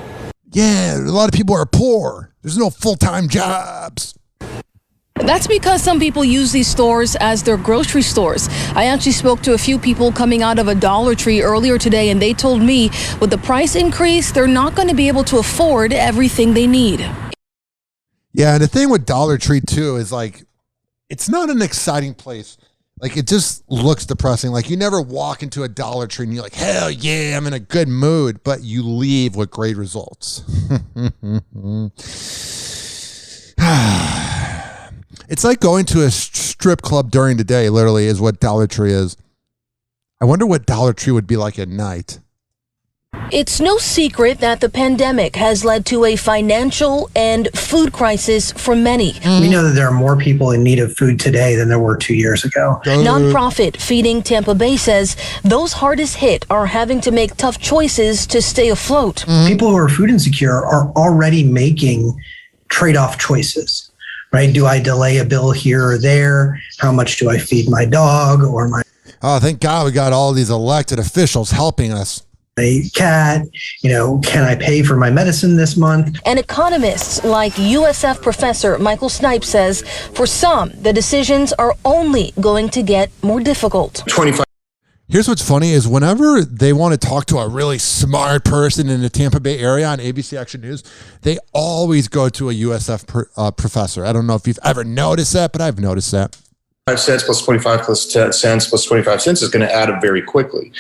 Yeah, a lot of people are poor. There's no full-time jobs. That's because some people use these stores as their grocery stores. I actually spoke to a few people coming out of a Dollar Tree earlier today, and they told me with the price increase, they're not going to be able to afford everything they need. Yeah, and the thing with Dollar Tree, too, is like, it's not an exciting place. Like, it just looks depressing. Like, you never walk into a Dollar Tree and you're like, hell yeah, I'm in a good mood. But you leave with great results. It's like going to a strip club during the day, literally, is what Dollar Tree is. I wonder what Dollar Tree would be like at night. It's no secret that the pandemic has led to a financial and food crisis for many. We know that there are more people in need of food today than there were 2 years ago. Nonprofit Feeding Tampa Bay says those hardest hit are having to make tough choices to stay afloat. People who are food insecure are already making trade-off choices, right? Do I delay a bill here or there? How much do I feed my dog or my... Oh, thank God we got all these elected officials helping us. A cat, can I pay for my medicine this month? And economists like USF professor Michael Snipes says for some, the decisions are only going to get more difficult. 25. Here's what's funny is whenever they want to talk to a really smart person in the Tampa Bay area on ABC Action News, they always go to a USF professor. I don't know if you've ever noticed that, but I've noticed that. 5 cents plus 25 plus 10 cents plus 25 cents is going to add up very quickly.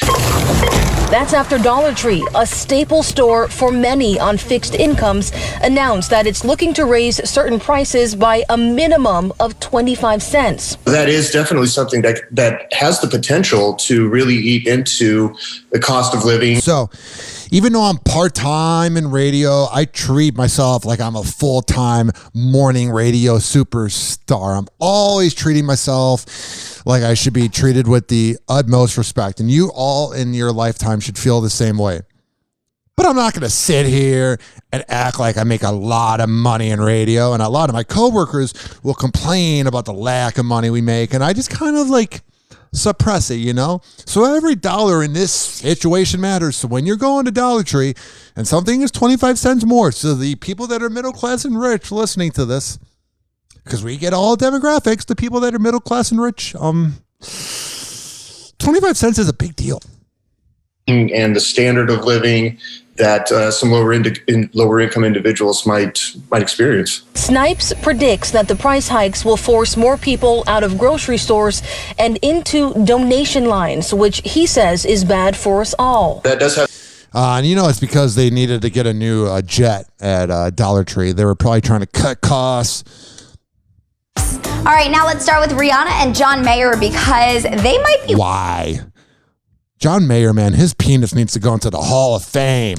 That's after Dollar Tree, a staple store for many on fixed incomes, announced that it's looking to raise certain prices by a minimum of 25 cents. That is definitely something that has the potential to really eat into the cost of living. So even though I'm part-time in radio, I treat myself like I'm a full-time morning radio superstar. I'm always treating myself like I should be treated with the utmost respect. And you all in your lifetime should feel the same way. But I'm not going to sit here and act like I make a lot of money in radio. And a lot of my coworkers will complain about the lack of money we make. And I just kind of like suppress it, So every dollar in this situation matters. So when you're going to Dollar Tree and something is 25 cents more, so the people that are middle class and rich listening to this, because we get all demographics, the people that are middle class and rich, 25 cents is a big deal. And the standard of living that some lower income individuals might experience. Snipes predicts that the price hikes will force more people out of grocery stores and into donation lines, which he says is bad for us all. That does have. And it's because they needed to get a new jet at Dollar Tree. They were probably trying to cut costs. All right, now let's start with Rihanna and John Mayer because they might be... Why? John Mayer, man, his penis needs to go into the Hall of Fame.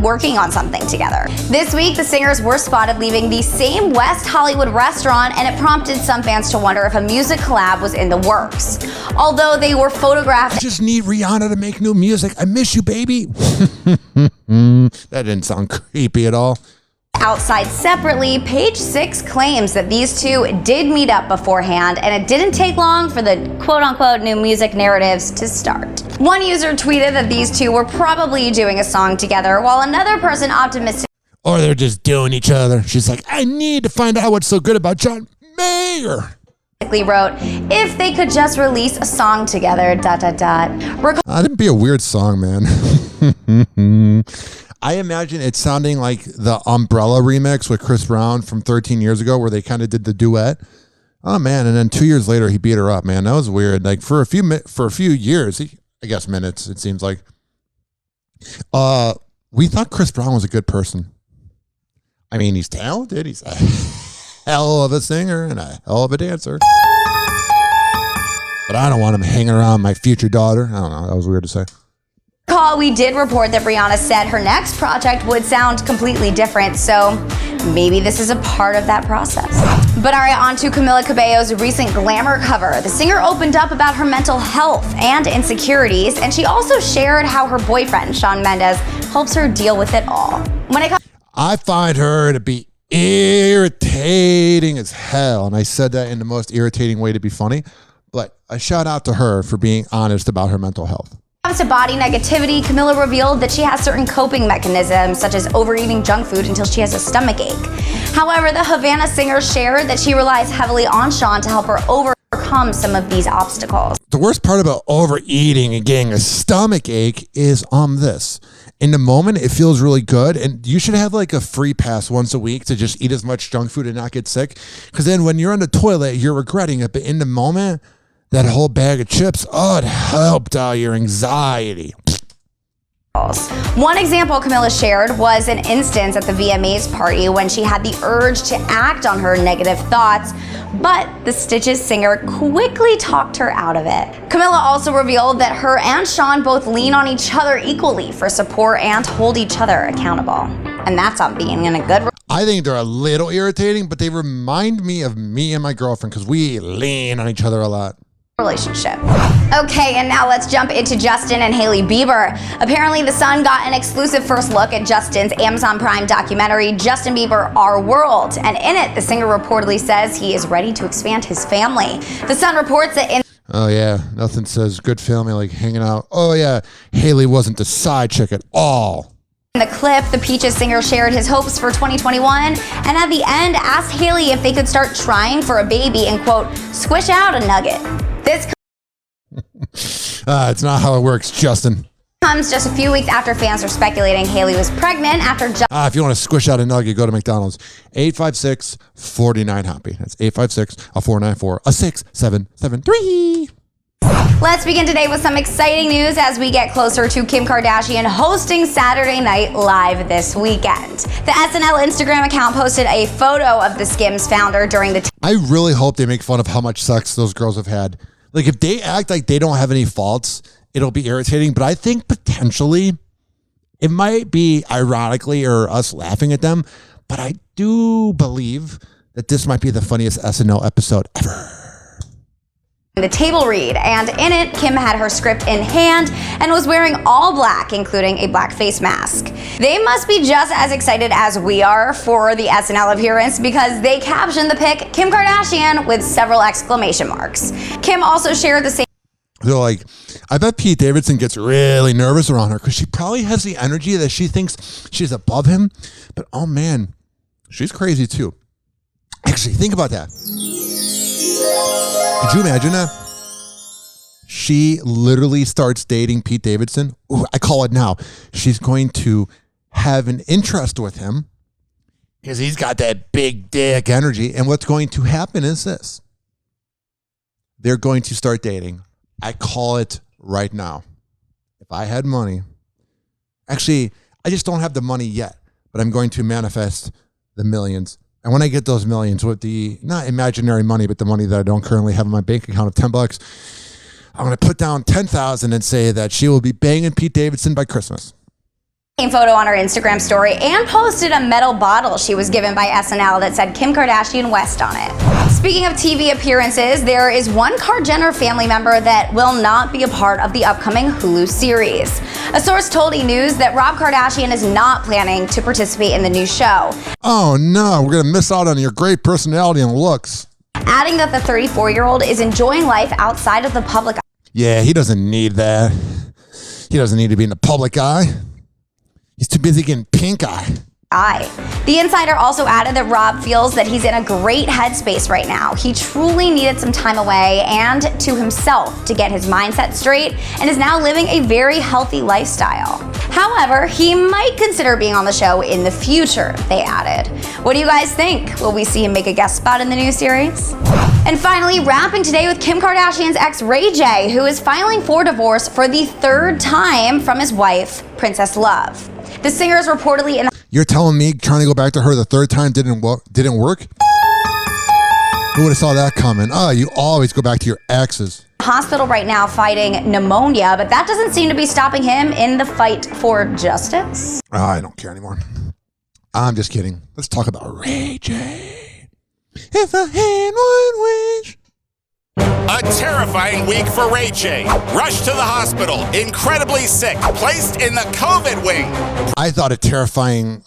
Working on something together. This week, the singers were spotted leaving the same West Hollywood restaurant, and it prompted some fans to wonder if a music collab was in the works. Although they were photographed... I just need Rihanna to make new music. I miss you, baby. That didn't sound creepy at all. Outside separately, Page Six claims that these two did meet up beforehand, and it didn't take long for the quote-unquote new music narratives to start. One user tweeted that these two were probably doing a song together, while another person optimistic... Or they're just doing each other. She's like, I need to find out what's so good about John Mayer. Wrote, if they could just release a song together, ... That'd be a weird song, man. I imagine it sounding like the Umbrella remix with Chris Brown from 13 years ago where they kind of did the duet. Oh, man. And then 2 years later, he beat her up, man. That was weird. Like for a few years, I guess minutes, it seems like. We thought Chris Brown was a good person. I mean, he's talented. He's a hell of a singer and a hell of a dancer. But I don't want him hanging around my future daughter. I don't know. That was weird to say. We did report that Rihanna said her next project would sound completely different, so maybe this is a part of that process. But all right, on to Camila Cabello's recent Glamour cover. The singer opened up about her mental health and insecurities, and she also shared how her boyfriend, Shawn Mendes, helps her deal with it all. I find her to be irritating as hell, and I said that in the most irritating way to be funny. But a shout out to her for being honest about her mental health. When it comes to body negativity, Camila revealed that she has certain coping mechanisms, such as overeating junk food until she has a stomach ache. However, the Havana singer shared that she relies heavily on Sean to help her overcome some of these obstacles. The worst part about overeating and getting a stomach ache is this. In the moment, it feels really good, and you should have like a free pass once a week to just eat as much junk food and not get sick. Because then when you're on the toilet, you're regretting it. But in the moment, that whole bag of chips, it helped out your anxiety. One example Camila shared was an instance at the VMAs party when she had the urge to act on her negative thoughts, but the Stitches singer quickly talked her out of it. Camila also revealed that her and Sean both lean on each other equally for support and hold each other accountable. And that's on being in a good I think they're a little irritating, but they remind me of me and my girlfriend because we lean on each other a lot. Relationship. Okay, and now let's jump into Justin and Hailey Bieber. Apparently, The Sun got an exclusive first look at Justin's Amazon Prime documentary, Justin Bieber, Our World. And in it, the singer reportedly says he is ready to expand his family. The Sun reports that in Oh, yeah. Nothing says good family like hanging out. Oh, yeah. Hailey wasn't the side chick at all. In the clip, the Peaches singer shared his hopes for 2021 and at the end asked Hailey if they could start trying for a baby and, quote, squish out a nugget. This it's not how it works, Justin. Comes just a few weeks after fans were speculating Hailey was pregnant after if you want to squish out a nugget, go to McDonald's. 856-49-HOPPY. That's 856-494-6773. Let's begin today with some exciting news as we get closer to Kim Kardashian hosting Saturday Night Live this weekend. The SNL Instagram account posted a photo of the Skims founder during the I really hope they make fun of how much sex those girls have had. Like, if they act like they don't have any faults, it'll be irritating. But I think potentially it might be ironically or us laughing at them. But I do believe that this might be the funniest SNL episode ever. The table read, and in it, Kim had her script in hand and was wearing all black, including a black face mask. They must be just as excited as we are for the SNL appearance because they captioned the pic Kim Kardashian with several exclamation marks. Kim also shared the same. They're like, I bet Pete Davidson gets really nervous around her because she probably has the energy that she thinks she's above him. But oh man, she's crazy too. Actually, think about that. Could you imagine that? She literally starts dating Pete Davidson. Ooh, I call it now. She's going to have an interest with him because he's got that big dick energy. And what's going to happen is this. They're going to start dating. I call it right now. If I had money, actually, I just don't have the money yet, but I'm going to manifest the millions. And when I get those millions with the, not imaginary money, but the money that I don't currently have in my bank account of $10, I'm going to put down 10,000 and say that she will be banging Pete Davidson by Christmas. Photo on her Instagram story and posted a metal bottle she was given by SNL that said Kim Kardashian West on it. Speaking of TV appearances, there is one Kar-Jenner family member that will not be a part of the upcoming Hulu series. A source told E! News that Rob Kardashian is not planning to participate in the new show. Oh no, we're going to miss out on your great personality and looks. Adding that the 34-year-old is enjoying life outside of the public eye. Yeah, he doesn't need that. He doesn't need to be in the public eye. He's too busy getting pink eye. The insider also added that Rob feels that he's in a great headspace right now. He truly needed some time away and to himself to get his mindset straight and is now living a very healthy lifestyle. However, he might consider being on the show in the future, they added. What do you guys think? Will we see him make a guest spot in the new series? And finally, wrapping today with Kim Kardashian's ex Ray J, who is filing for divorce for the third time from his wife, Princess Love. The singer is reportedly in. You're telling me trying to go back to her the third time didn't work? Who would have saw that coming? Oh, you always go back to your exes. Hospital right now fighting pneumonia, but that doesn't seem to be stopping him in the fight for justice. Oh, I don't care anymore. I'm just kidding. Let's talk about Ray J. If I had one wish. A terrifying week for Ray J. Rushed to the hospital, incredibly sick, placed in the COVID wing. I thought a terrifying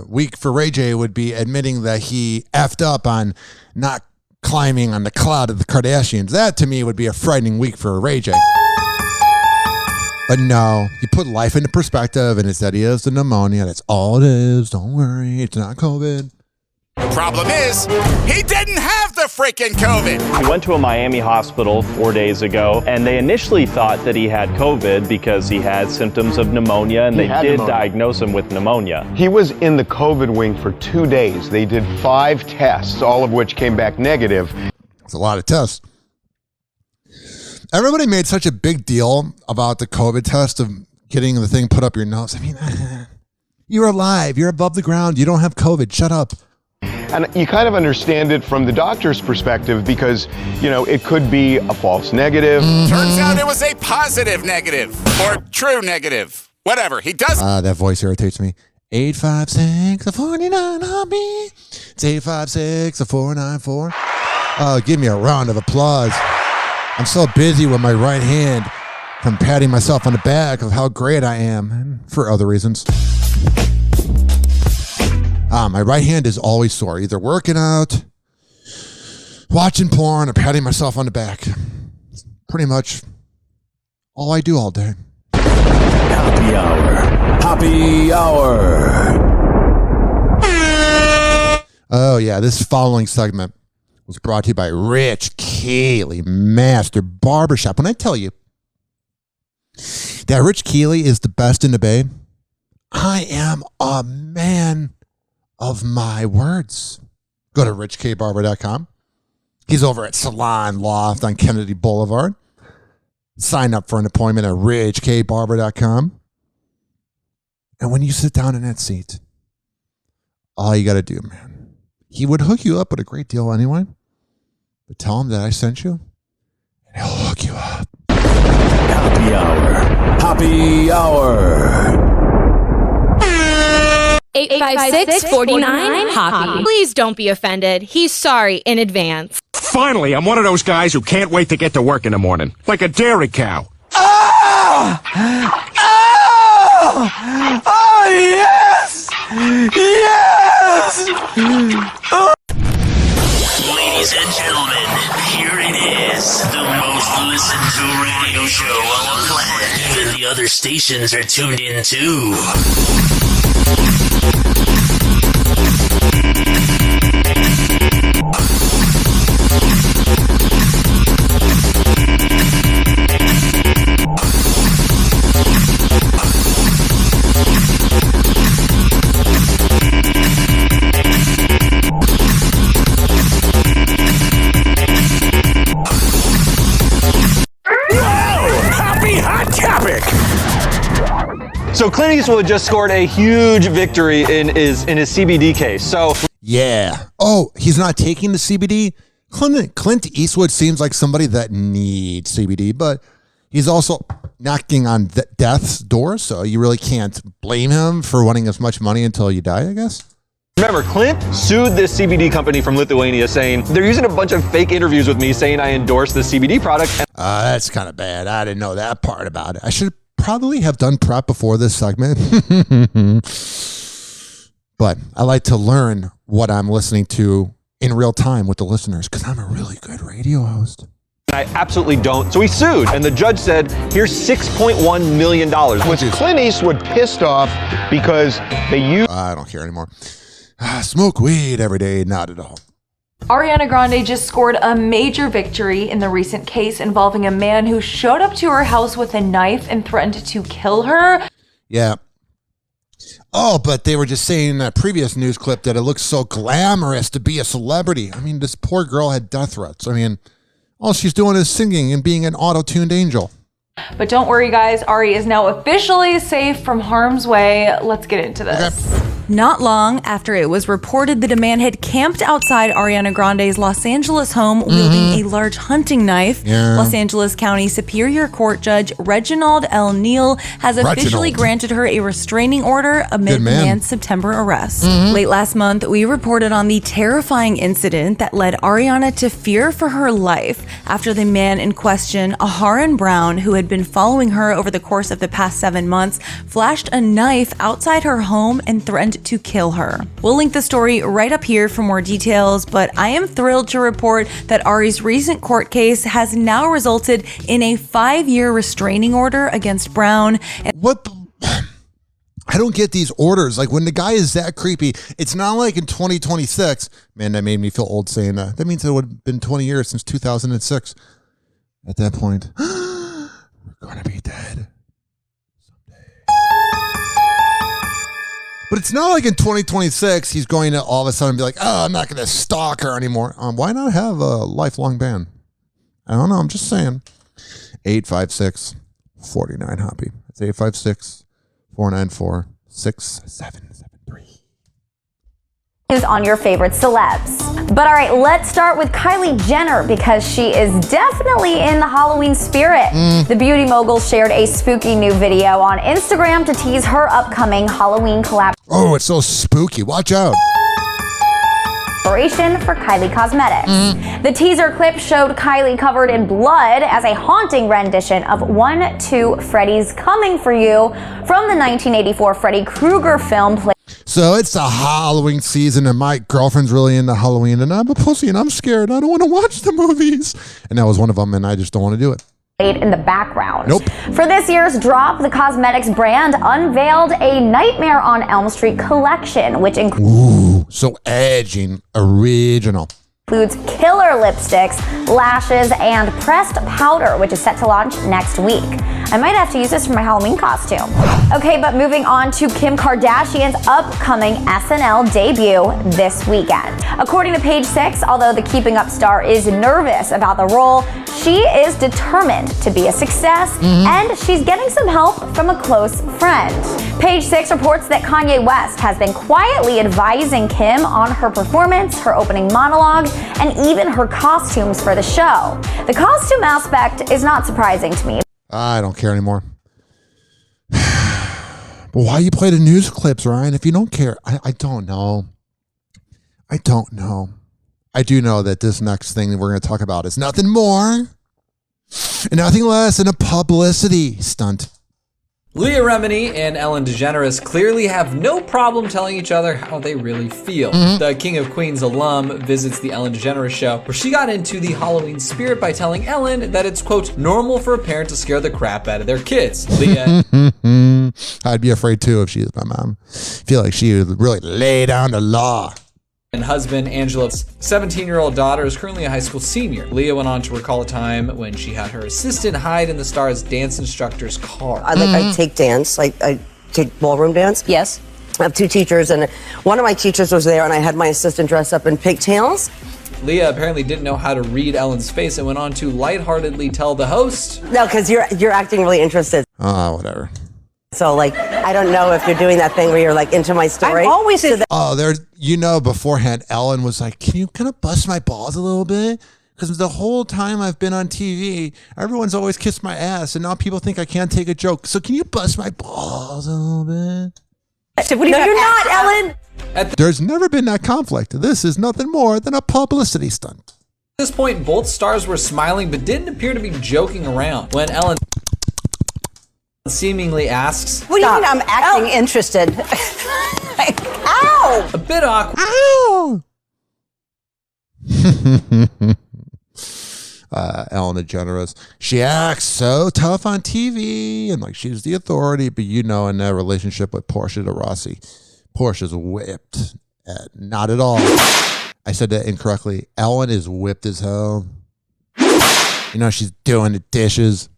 week for Ray J would be admitting that he effed up on not climbing on the cloud of the Kardashians. That to me would be a frightening week for Ray J. But no, you put life into perspective, and it's that he has the pneumonia. That's all it is. Don't worry, it's not COVID. Problem is, he didn't have the freaking COVID. He went to a Miami hospital 4 days ago, and they initially thought that he had COVID because he had symptoms of pneumonia, and they did diagnose him with pneumonia. He was in the COVID wing for 2 days. They did 5 tests, all of which came back negative. It's a lot of tests. Everybody made such a big deal about the COVID test of getting the thing put up your nose. I mean, you're alive. You're above the ground. You don't have COVID. Shut up. And you kind of understand it from the doctor's perspective because, you know, it could be a false negative. Turns out it was a positive negative or true negative. Whatever. He does. That voice irritates me. 856-49 hobby. It's 856-494. Oh, give me a round of applause. I'm so busy with my right hand from patting myself on the back of how great I am, and for other reasons. My right hand is always sore, either working out, watching porn, or patting myself on the back. Pretty much all I do all day. Hoppe Hour. Hoppe Hour. Oh, yeah, this following segment was brought to you by Rich Keeley, Master Barbershop. When I tell you that Rich Keeley is the best in the Bay, I am a man of my words. Go to richkbarber.com. He's over at Salon Loft on Kennedy Boulevard. Sign up for an appointment at richkbarber.com. And when you sit down in that seat, all you got to do, man, he would hook you up with a great deal anyway. But tell him that I sent you, and he'll hook you up. Hoppe Hour. Hoppe Hour. 856-49 Hoppe. Please don't be offended. He's sorry in advance. Finally, I'm one of those guys who can't wait to get to work in the morning. Like a dairy cow. Oh! Oh! Oh, yes! Yes! Oh. Ladies and gentlemen, here it is, the most listened to radio show on the planet. Even the other stations are tuned in too. So Clint Eastwood just scored a huge victory in his CBD case. So yeah. Oh, he's not taking the CBD? Clint Eastwood seems like somebody that needs CBD, but he's also knocking on death's door, so you really can't blame him for wanting as much money until you die, I guess. remember, Clint sued this CBD company from Lithuania saying they're using a bunch of fake interviews with me saying I endorse this CBD product. That's kind of bad. I didn't know that part about it. I should probably have done prep before this segment. But I like to learn what I'm listening to in real time with the listeners because I'm a really good radio host. I absolutely don't. So he sued, and the judge said, here's $6.1 million. Was Clint Eastwood pissed off because they used... I don't care anymore. Smoke weed every day, not at all. Ariana Grande just scored a major victory in the recent case involving a man who showed up to her house with a knife and threatened to kill her. Yeah. Oh, but they were just saying in that previous news clip that it looks so glamorous to be a celebrity. I mean, this poor girl had death threats. I mean, all she's doing is singing and being an auto-tuned angel. But don't worry, guys. Ari is now officially safe from harm's way. Let's get into this. Okay. Not long after it was reported that a man had camped outside Ariana Grande's Los Angeles home wielding a large hunting knife, Los Angeles County Superior Court Judge Reginald L. Neal has officially granted her a restraining order amid the man's September arrest. Late last month, we reported on the terrifying incident that led Ariana to fear for her life after the man in question, Aharon Brown, who had been following her over the course of the past 7 months, flashed a knife outside her home and threatened threatened to kill her. We'll link the story right up here for more details, but I am thrilled to report that Ari's recent court case has now resulted in a 5-year restraining order against Brown. What the? I don't get these orders. Like, when the guy is that creepy, it's not like in 2026. Man, that made me feel old saying that. That means it would have been 20 years since 2006. At that point, we're going to be dead someday. But it's not like in 2026 he's going to all of a sudden be like, oh, I'm not going to stalk her anymore. Why not have a lifelong ban? I don't know. I'm just saying. 856-49-HOPPY. That's 856-494-6773. News on your favorite celebs. But all right, let's start with Kylie Jenner because she is definitely in the Halloween spirit. The beauty mogul shared a spooky new video on Instagram to tease her upcoming Halloween collaboration. Oh, it's so spooky. Watch out. For Kylie Cosmetics. The teaser clip showed Kylie covered in blood as a haunting rendition of 1-2 Freddy's Coming For You from the 1984 Freddy Krueger film. So it's the Halloween season and my girlfriend's really into Halloween and I'm a pussy and I'm scared. I don't want to watch the movies. And that was one of them and I just don't want to do it. In the background. Nope. For this year's drop, the cosmetics brand unveiled a Nightmare on Elm Street collection, which Ooh, so edgy, original. includes killer lipsticks, lashes, and pressed powder, which is set to launch next week. I might have to use this for my Halloween costume. Okay, but moving on to Kim Kardashian's upcoming SNL debut this weekend. According to Page Six, although the Keeping Up star is nervous about the role, she is determined to be a success, and she's getting some help from a close friend. Page Six reports that Kanye West has been quietly advising Kim on her performance, her opening monologue, and even her costumes for the show. The costume aspect is not surprising to me. I don't care anymore. But why you play the news clips, Ryan? If you don't care, I don't know. I don't know. I do know that this next thing that we're going to talk about is nothing more and nothing less than a publicity stunt. Leah Remini and Ellen DeGeneres clearly have no problem telling each other how they really feel. The King of Queens alum visits the Ellen DeGeneres show, where she got into the Halloween spirit by telling Ellen that it's, quote, normal for a parent to scare the crap out of their kids. Leah... I'd be afraid too if she is my mom. I feel like she would really lay down the law. And husband Angela's 17-year-old daughter is currently a high school senior. Leah went on to recall a time when she had her assistant hide in the star's dance instructor's car. I take dance, I take ballroom dance. Yes. I have 2 teachers, and one of my teachers was there, and I had my assistant dress up in pigtails. Leah apparently didn't know how to read Ellen's face and went on to lightheartedly tell the host. No, because you're acting really interested. Oh, whatever. So, I don't know if you're doing that thing where you're, into my story. I'm always in beforehand, Ellen was like, can you kind of bust my balls a little bit? Because the whole time I've been on TV, everyone's always kissed my ass, and now people think I can't take a joke. So can you bust my balls a little bit? No, you're not, Ellen. There's never been that conflict. This is nothing more than a publicity stunt. At this point, both stars were smiling but didn't appear to be joking around. When Ellen seemingly asks, What do you mean I'm acting interested? Ow! A bit awkward. Ow! Ellen DeGeneres, she acts so tough on TV and like she's the authority, but in that relationship with Portia de Rossi, Portia's whipped. Not at all. I said that incorrectly. Ellen is whipped as hell. She's doing the dishes.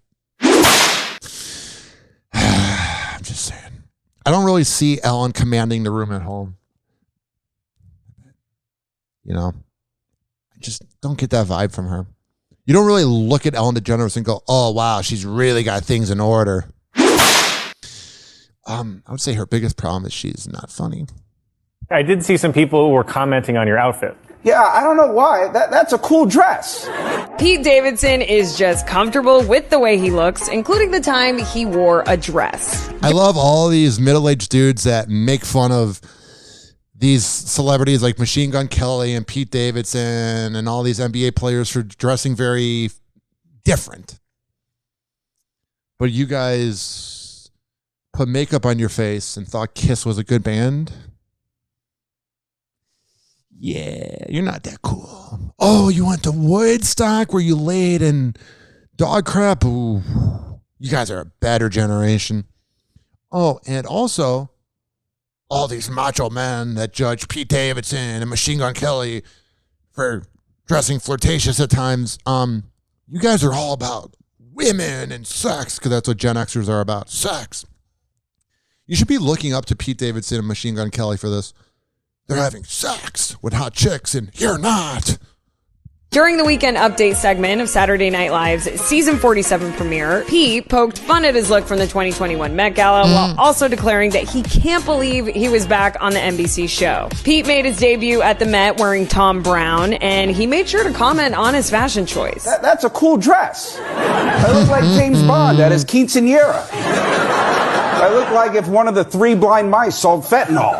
I'm just saying. I don't really see Ellen commanding the room at home. I just don't get that vibe from her. You don't really look at Ellen DeGeneres and go, oh, wow, she's really got things in order. I would say her biggest problem is she's not funny. I did see some people who were commenting on your outfit. Yeah, I don't know why. That's a cool dress. Pete Davidson is just comfortable with the way he looks, including the time he wore a dress. I love all these middle-aged dudes that make fun of these celebrities like Machine Gun Kelly and Pete Davidson and all these NBA players for dressing very different. But you guys put makeup on your face and thought Kiss was a good band? Yeah, you're not that cool. Oh, you went to Woodstock where you laid in dog crap? Ooh, you guys are a better generation. Oh, and also, all these macho men that judge Pete Davidson and Machine Gun Kelly for dressing flirtatious at times. You guys are all about women and sex, because that's what Gen Xers are about, sex. You should be looking up to Pete Davidson and Machine Gun Kelly for this. They're having sex with hot chicks, and you're not. During the weekend update segment of Saturday Night Live's season 47 premiere, Pete poked fun at his look from the 2021 Met Gala while also declaring that he can't believe he was back on the NBC show. Pete made his debut at the Met wearing Tom Brown, and he made sure to comment on his fashion choice. That's a cool dress. I look like James Bond at his quinceanera. I look like if one of the 3 blind mice sold fentanyl.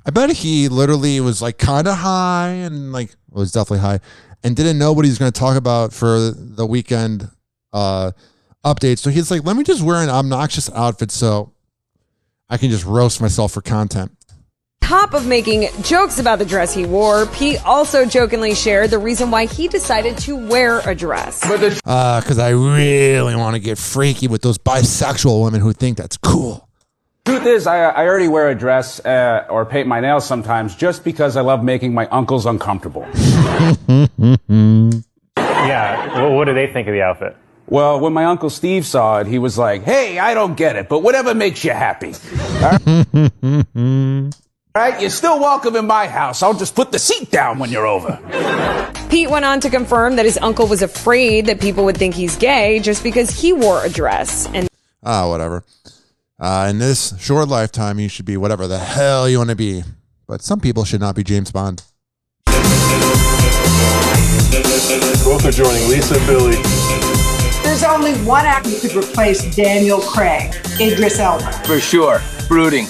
I bet he literally was like kind of high and like was definitely high and didn't know what he was going to talk about for the weekend update. So he's like, let me just wear an obnoxious outfit so I can just roast myself for content. Top of making jokes about the dress he wore, Pete also jokingly shared the reason why he decided to wear a dress. Because I really want to get freaky with those bisexual women who think that's cool. Truth is, I already wear a dress or paint my nails sometimes just because I love making my uncles uncomfortable. Yeah, well, what do they think of the outfit? Well, when my Uncle Steve saw it, he was like, hey, I don't get it, but whatever makes you happy. All right, you're still welcome in my house. I'll just put the seat down when you're over. Pete went on to confirm that his uncle was afraid that people would think he's gay just because he wore a dress. And whatever. In this short lifetime, you should be whatever the hell you want to be. But some people should not be James Bond. Both are joining Lisa and Billy. There's only one actor who could replace Daniel Craig, Idris Elba. For sure. Brooding.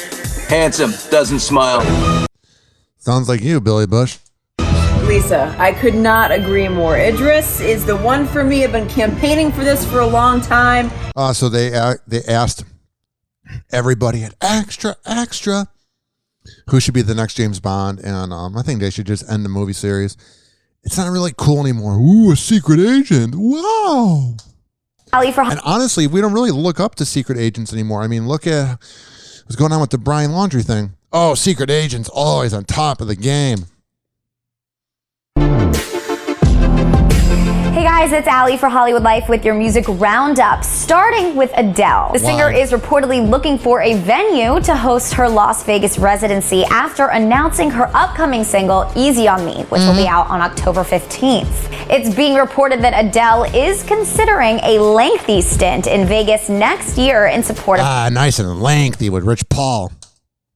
Handsome. Doesn't smile. Sounds like you, Billy Bush. Lisa, I could not agree more. Idris is the one for me. I've been campaigning for this for a long time. So they asked everybody at extra who should be the next James Bond, and I think they should just end the movie series. It's not really cool anymore. Ooh, a secret agent. Wow. And honestly, we don't really look up to secret agents anymore. I mean, look at what's going on with the Brian Laundrie thing. Oh, secret agents always on top of the game. Hey guys, it's Allie for Hollywood Life with your music roundup, starting with Adele. The singer is reportedly looking for a venue to host her Las Vegas residency after announcing her upcoming single, Easy on Me, which will be out on October 15th. It's being reported that Adele is considering a lengthy stint in Vegas next year in support of nice and lengthy with Rich Paul.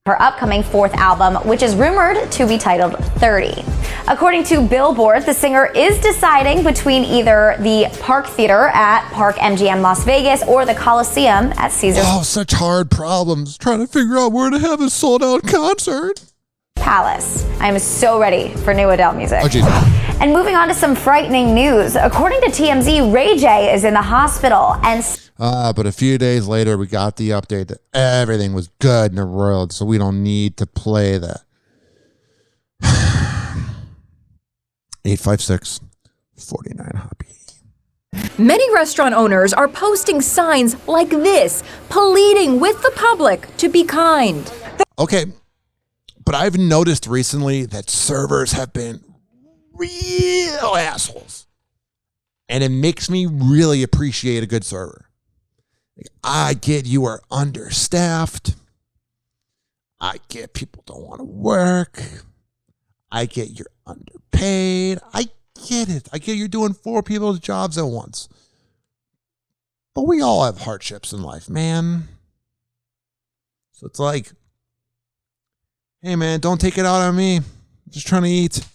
Her upcoming 4th album, which is rumored to be titled 30. According to Billboard, the singer is deciding between either the Park Theater at Park MGM Las Vegas or the Coliseum at Caesars such hard problems trying to figure out where to have a sold-out concert. Palace. I am so ready for new Adele music. Oh, geez. And moving on to some frightening news. According to TMZ, Ray J is in the hospital and... But a few days later, we got the update that everything was good in the world, so we don't need to play that. 856-49-HOPPY. Many restaurant owners are posting signs like this, pleading with the public to be kind. Okay, but I've noticed recently that servers have been real assholes. And it makes me really appreciate a good server. I get you are understaffed. I get people don't want to work. I get you're underpaid. I get it. I get you're doing 4 people's jobs at once. But we all have hardships in life, man. So it's like, hey, man, don't take it out on me. I'm just trying to eat.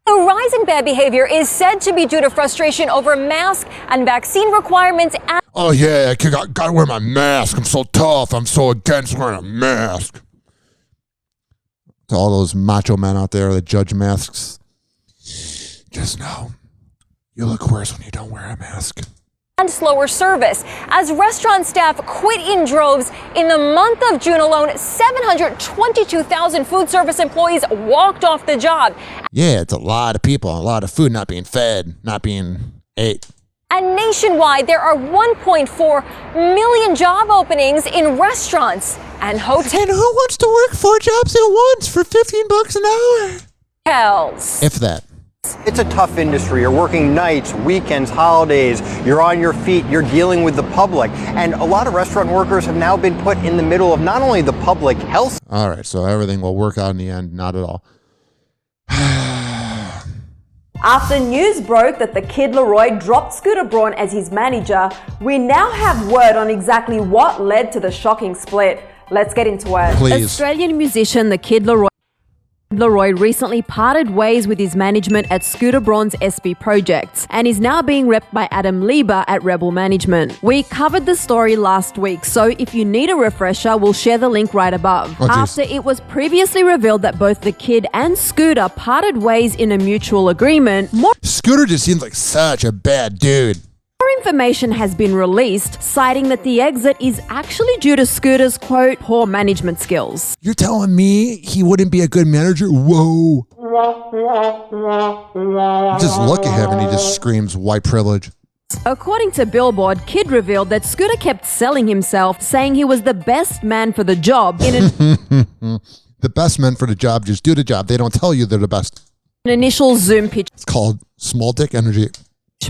The rise in bad behavior is said to be due to frustration over mask and vaccine requirements. Oh, yeah, I gotta wear my mask. I'm so tough. I'm so against wearing a mask. To all those macho men out there that judge masks, just know you look worse when you don't wear a mask. and slower service as restaurant staff quit in droves. In the month of June alone, 722,000 food service employees walked off the job. Yeah, it's a lot of people, a lot of food not being fed, not being ate. And nationwide, there are 1.4 million job openings in restaurants and hotels. And who wants to work 4 jobs at once for $15 an hour? If that. It's a tough industry. You're working nights, weekends, holidays. You're on your feet. You're dealing with the public. And a lot of restaurant workers have now been put in the middle of not only the public health. All right, so everything will work out in the end. Not at all. After news broke that the Kid Laroi dropped Scooter Braun as his manager, we now have word on exactly what led to the shocking split. Let's get into it. Please. Australian musician the Kid Laroi recently parted ways with his management at Scooter Braun's SB Projects and is now being repped by Adam Lieber at Rebel Management. We covered the story last week, so if you need a refresher, we'll share the link right above. After it was previously revealed that both the Kid and Scooter parted ways in a mutual agreement, more Scooter just seems like such a bad dude. information has been released, citing that the exit is actually due to Scooter's, quote, poor management skills. You're telling me he wouldn't be a good manager? Whoa. Just look at him and he just screams white privilege. According to Billboard, Kid revealed that Scooter kept selling himself, saying he was the best man for the job. The best men for the job just do the job. They don't tell you they're the best. An initial Zoom pitch. It's called small dick energy.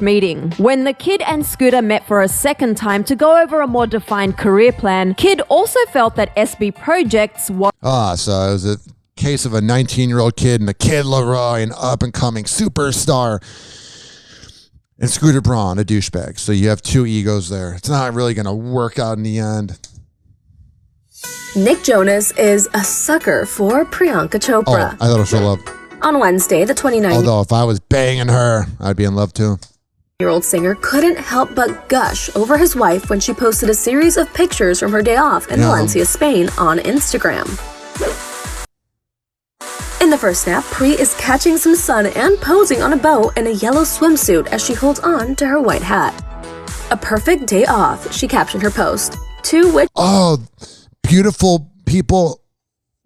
Meeting. When the Kid and Scooter met for a second time to go over a more defined career plan, Kid also felt that SB Projects was... So it was a case of a 19-year-old kid and a Kid Laroi, an up-and-coming superstar, and Scooter Braun, a douchebag. So you have 2 egos there. It's not really going to work out in the end. Nick Jonas is a sucker for Priyanka Chopra. Oh, I thought it was for love. On Wednesday, the 29th. Although if I was banging her, I'd be in love too. Year-old singer couldn't help but gush over his wife when she posted a series of pictures from her day off in Valencia, Spain on Instagram. In the first snap, Pri is catching some sun and posing on a boat in a yellow swimsuit as she holds on to her white hat. A perfect day off, she captioned her post, to which... Oh, beautiful people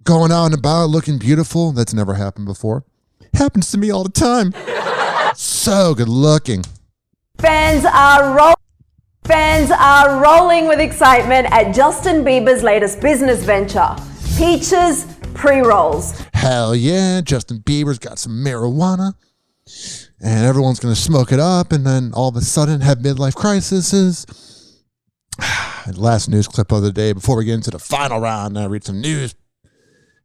going out and about looking beautiful. That's never happened before. Happens to me all the time. So good looking. Fans are rolling with excitement at Justin Bieber's latest business venture, Peaches Pre-Rolls. Hell yeah, Justin Bieber's got some marijuana, and everyone's going to smoke it up, and then all of a sudden have midlife crises. Last news clip of the day before we get into the final round, I read some news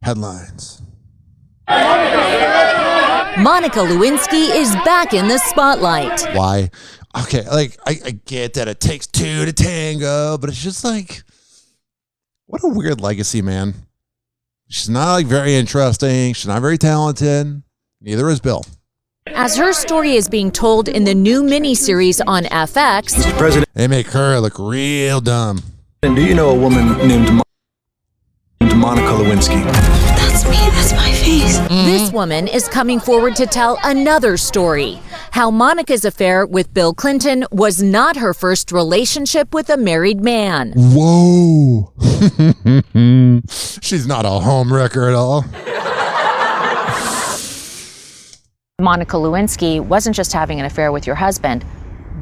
headlines. Monica Lewinsky is back in the spotlight. Why? Okay, like, I get that it takes 2 to tango, but it's just like, what a weird legacy, man. She's not, like, very interesting. She's not very talented. Neither is Bill. As her story is being told in the new miniseries on FX, they make her look real dumb. And do you know a woman named Monica Lewinsky? That's me, that's my face. This woman is coming forward to tell another story. How Monica's affair with Bill Clinton was not her first relationship with a married man. Whoa. She's not a homewrecker at all. Monica Lewinsky wasn't just having an affair with your husband,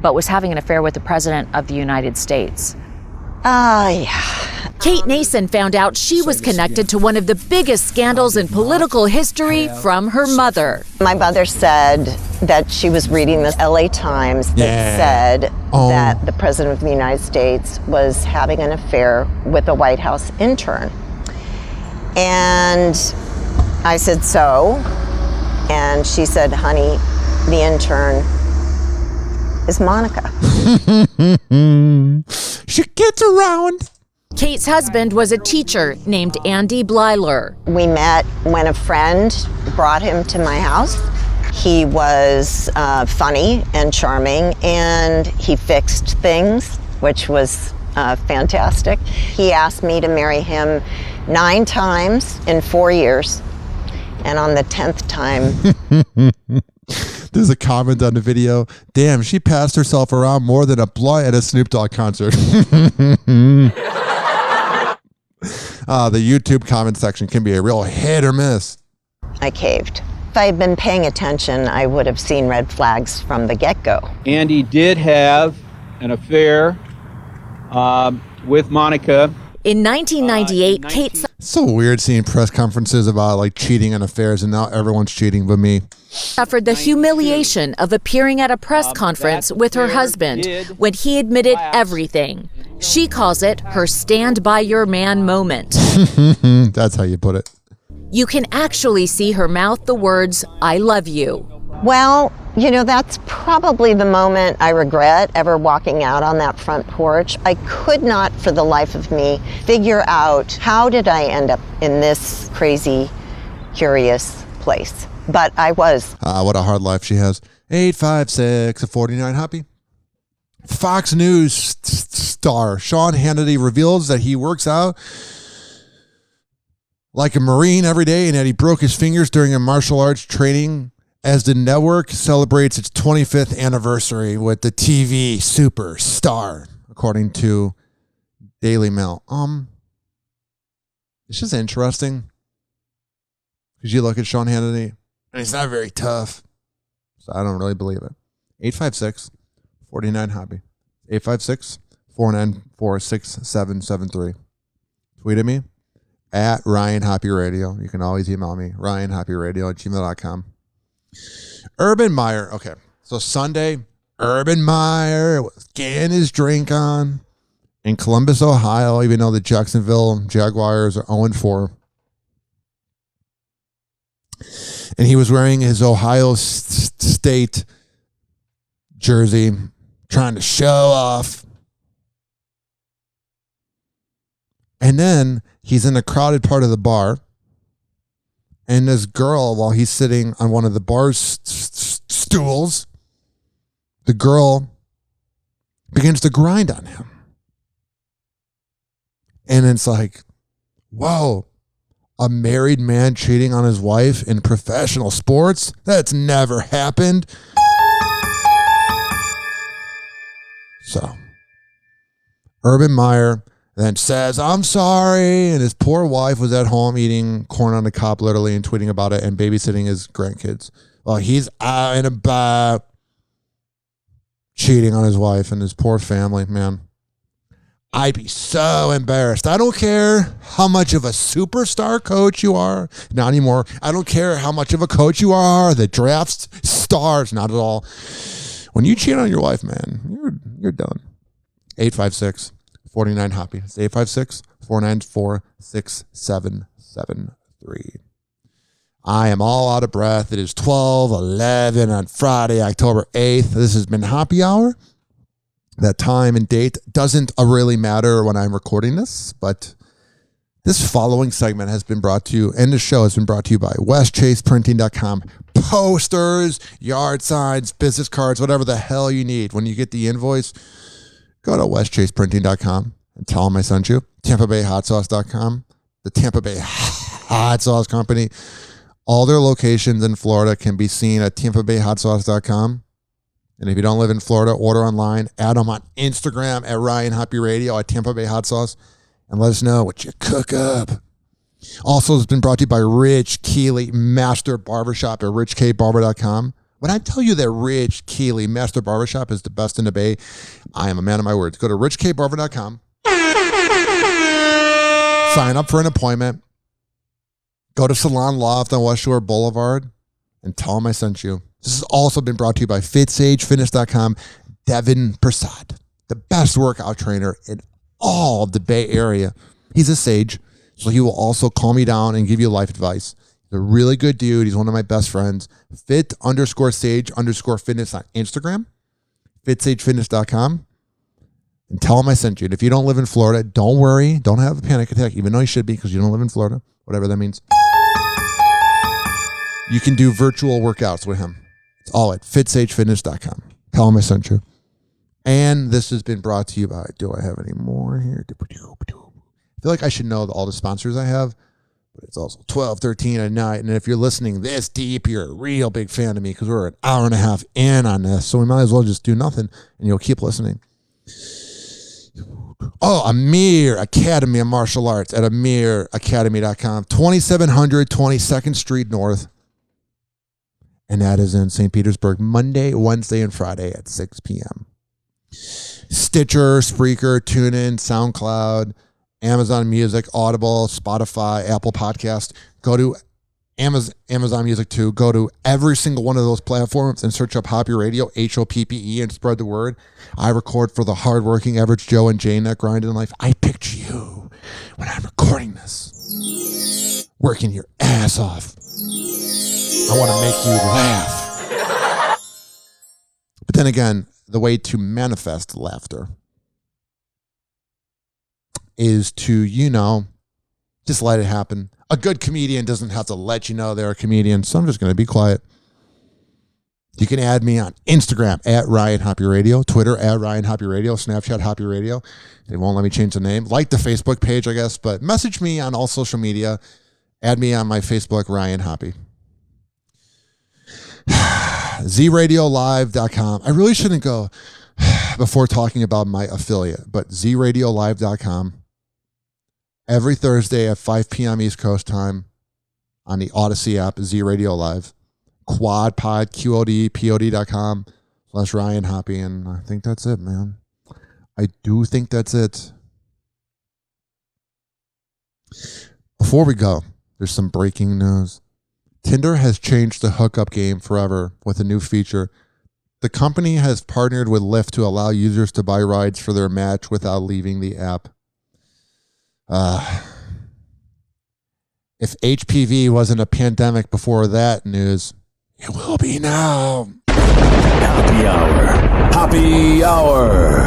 but was having an affair with the President of the United States. Kate Nason found out she was connected to one of the biggest scandals in political history from her mother. My mother said that she was reading the LA Times that said that the President of the United States was having an affair with a White House intern. And I said, so? And she said, honey, the intern is Monica. She gets around. Kate's husband was a teacher named Andy Blyler. We met when a friend brought him to my house. He was funny and charming, and he fixed things, which was fantastic. He asked me to marry him 9 times in 4 years, and on the 10th time... There's a comment on the video. Damn, she passed herself around more than a blunt at a Snoop Dogg concert. The YouTube comment section can be a real hit or miss. I caved. If I had been paying attention, I would have seen red flags from the get-go. Andy did have an affair with Monica. In 1998, Kate It's so weird seeing press conferences about like cheating and affairs, and now everyone's cheating but me. suffered the humiliation of appearing at a press conference with her husband when he admitted everything. She calls it her stand by your man moment. That's how you put it. You can actually see her mouth the words, I love you. Well, you know, that's probably the moment I regret ever walking out on that front porch. I could not for the life of me figure out how did I end up in this crazy, curious place. But I was. What a hard life she has. 856-49 Hoppy. Fox News star Sean Hannity reveals that he works out like a Marine every day and that he broke his fingers during a martial arts training as the network celebrates its 25th anniversary with the TV superstar, according to Daily Mail. It's just interesting because you look at Sean Hannity and he's not very tough, so I don't really believe it. 856-49 Hobby. 856-494-6773. Tweet at me at Ryan Hoppy Radio. You can always email me, ryanhoppyradio@gmail.com. Urban Meyer. Okay, so Sunday, Urban Meyer was getting his drink on in Columbus, Ohio, even though the Jacksonville Jaguars are 0-4. And he was wearing his Ohio State jersey, trying to show off. And then he's in a crowded part of the bar. And this girl, while he's sitting on one of the bar's stools, the girl begins to grind on him. And it's like, whoa, a married man cheating on his wife in professional sports? That's never happened. So, Urban Meyer then says, I'm sorry. And his poor wife was at home eating corn on the cob, literally, and tweeting about it and babysitting his grandkids. Well, he's out and about cheating on his wife and his poor family, man. I'd be so embarrassed. I don't care how much of a superstar coach you are. Not anymore. I don't care how much of a coach you are that drafts stars. Not at all. When you cheat on your wife, man, you're done. 856-49 Hoppy. It's 856-494-6773. I am all out of breath. It is 12:11 on Friday, October 8th. This has been Hoppy Hour. That time and date doesn't really matter when I'm recording this, but this following segment has been brought to you, and the show has been brought to you by WestChasePrinting.com. Posters, yard signs, business cards, whatever the hell you need. When you get the invoice, go to WestChasePrinting.com and tell them I sent you. TampaBayHotSauce.com, the Tampa Bay Hot Sauce Company. All their locations in Florida can be seen at TampaBayHotSauce.com. And if you don't live in Florida, order online. Add them on Instagram at Ryan Hoppy Radio at Tampa Bay Hot Sauce. And let us know what you cook up. Also, it's been brought to you by Rich Keeley Master Barbershop at richkbarber.com. When I tell you that Rich Keeley Master Barbershop is the best in the Bay, I am a man of my words. Go to richkbarber.com. Sign up for an appointment. Go to Salon Loft on West Shore Boulevard and tell them I sent you. This has also been brought to you by FitSageFitness.com. Devin Prasad, the best workout trainer in all of the Bay Area. He's a sage, so he will also calm you down and give you life advice. He's a really good dude. He's one of my best friends. Fit_sage_fitness on Instagram. FitSageFitness.com. And tell him I sent you. And if you don't live in Florida, don't worry. Don't have a panic attack, even though you should be because you don't live in Florida. Whatever that means. You can do virtual workouts with him. It's all at FitSageFitness.com. Tell him I sent you. And this has been brought to you by, do I have any more here? I feel like I should know all the sponsors I have, It's also 12:13 at night. And if you're listening this deep, you're a real big fan of me because we're an hour and a half in on this. So we might as well just do nothing and you'll keep listening. Oh, Amir Academy of Martial Arts at amiracademy.com. 2700 22nd Street North. And that is in St. Petersburg, Monday, Wednesday, and Friday at 6 p.m. Stitcher, Spreaker, TuneIn, SoundCloud, Amazon Music, Audible, Spotify, Apple Podcast. Go to Amazon Music too. Go to every single one of those platforms and search up Hoppe Radio, HOPPE, and spread the word. I record for the hardworking average Joe and Jane that grind in life. I picture you when I'm recording this, working your ass off. I want to make you laugh. But then again, the way to manifest laughter is to, just let it happen. A good comedian doesn't have to let you know they're a comedian, so I'm just going to be quiet. You can add me on Instagram at Ryan Hoppe Radio, Twitter at Ryan Hoppe Radio, Snapchat Hoppe Radio. They won't let me change the name. Like the Facebook page, I guess, but message me on all social media. Add me on my Facebook, Ryan Hoppe. ZRadioLive.com. I really shouldn't go before talking about my affiliate, but ZRadioLive.com. Every Thursday at 5 p.m. East Coast time on the Odyssey app, Z Radio Live. QuadPod, QODPOD.com/Ryan Hoppe. And I think that's it, man. I do think that's it. Before we go, there's some breaking news. Tinder has changed the hookup game forever with a new feature. The company has partnered with Lyft to allow users to buy rides for their match without leaving the app. If HPV wasn't a pandemic before that news, it will be now. Happy Hour. Happy Hour.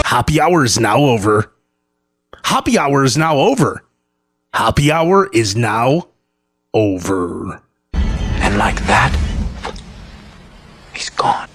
Happy Hour is now over. Happy Hour is now over. Happy Hour is now over. And like that, he's gone.